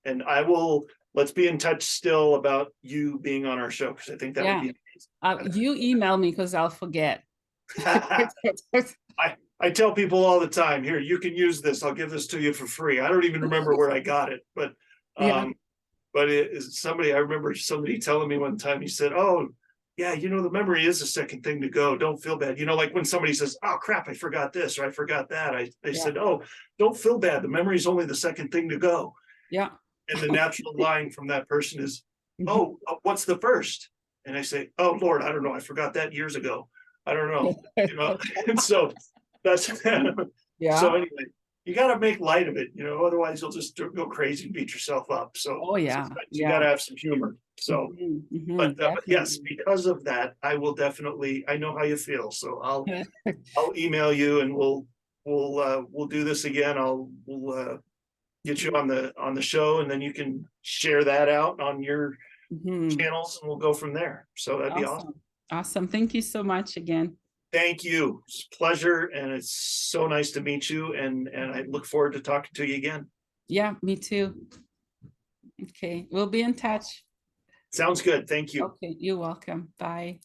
And I will, let's be in touch still about you being on our show, because I think that would Yeah. be You email me because I'll forget. amazing. I tell people all the time, here, you can use this. I'll give this to you for free. I don't even remember where I got it, but Yeah. it is somebody, I remember somebody telling me one time, he said, oh, yeah, the memory is the second thing to go. Don't feel bad. Like when somebody says, oh crap, I forgot this or I forgot that. They Yeah. said, oh, don't feel bad. The memory is only the second thing to go. Yeah. And the natural line from that person is, Mhm. oh, what's the first? And I say, oh Lord, I don't know. I forgot that years ago. I don't know. And so that's Yeah. so anyway, you got to make light of it, otherwise you'll just go crazy and beat yourself up. So Oh yeah. sometimes you Yeah. got to have some humor. So, Mhm, mhm, but yes, definitely. because of that, I will definitely, I know how you feel. So I'll email you and we'll do this again. We'll get you on the show, and then you can share that out on your Mhm. channels and we'll go from there. So that'd be awesome. Awesome. Awesome. Thank you so much again. Thank you. It's a pleasure, and it's so nice to meet you, and I look forward to talking to you again. Yeah, me too. Okay, we'll be in touch. Sounds good. Thank you. Okay, you're welcome. Bye.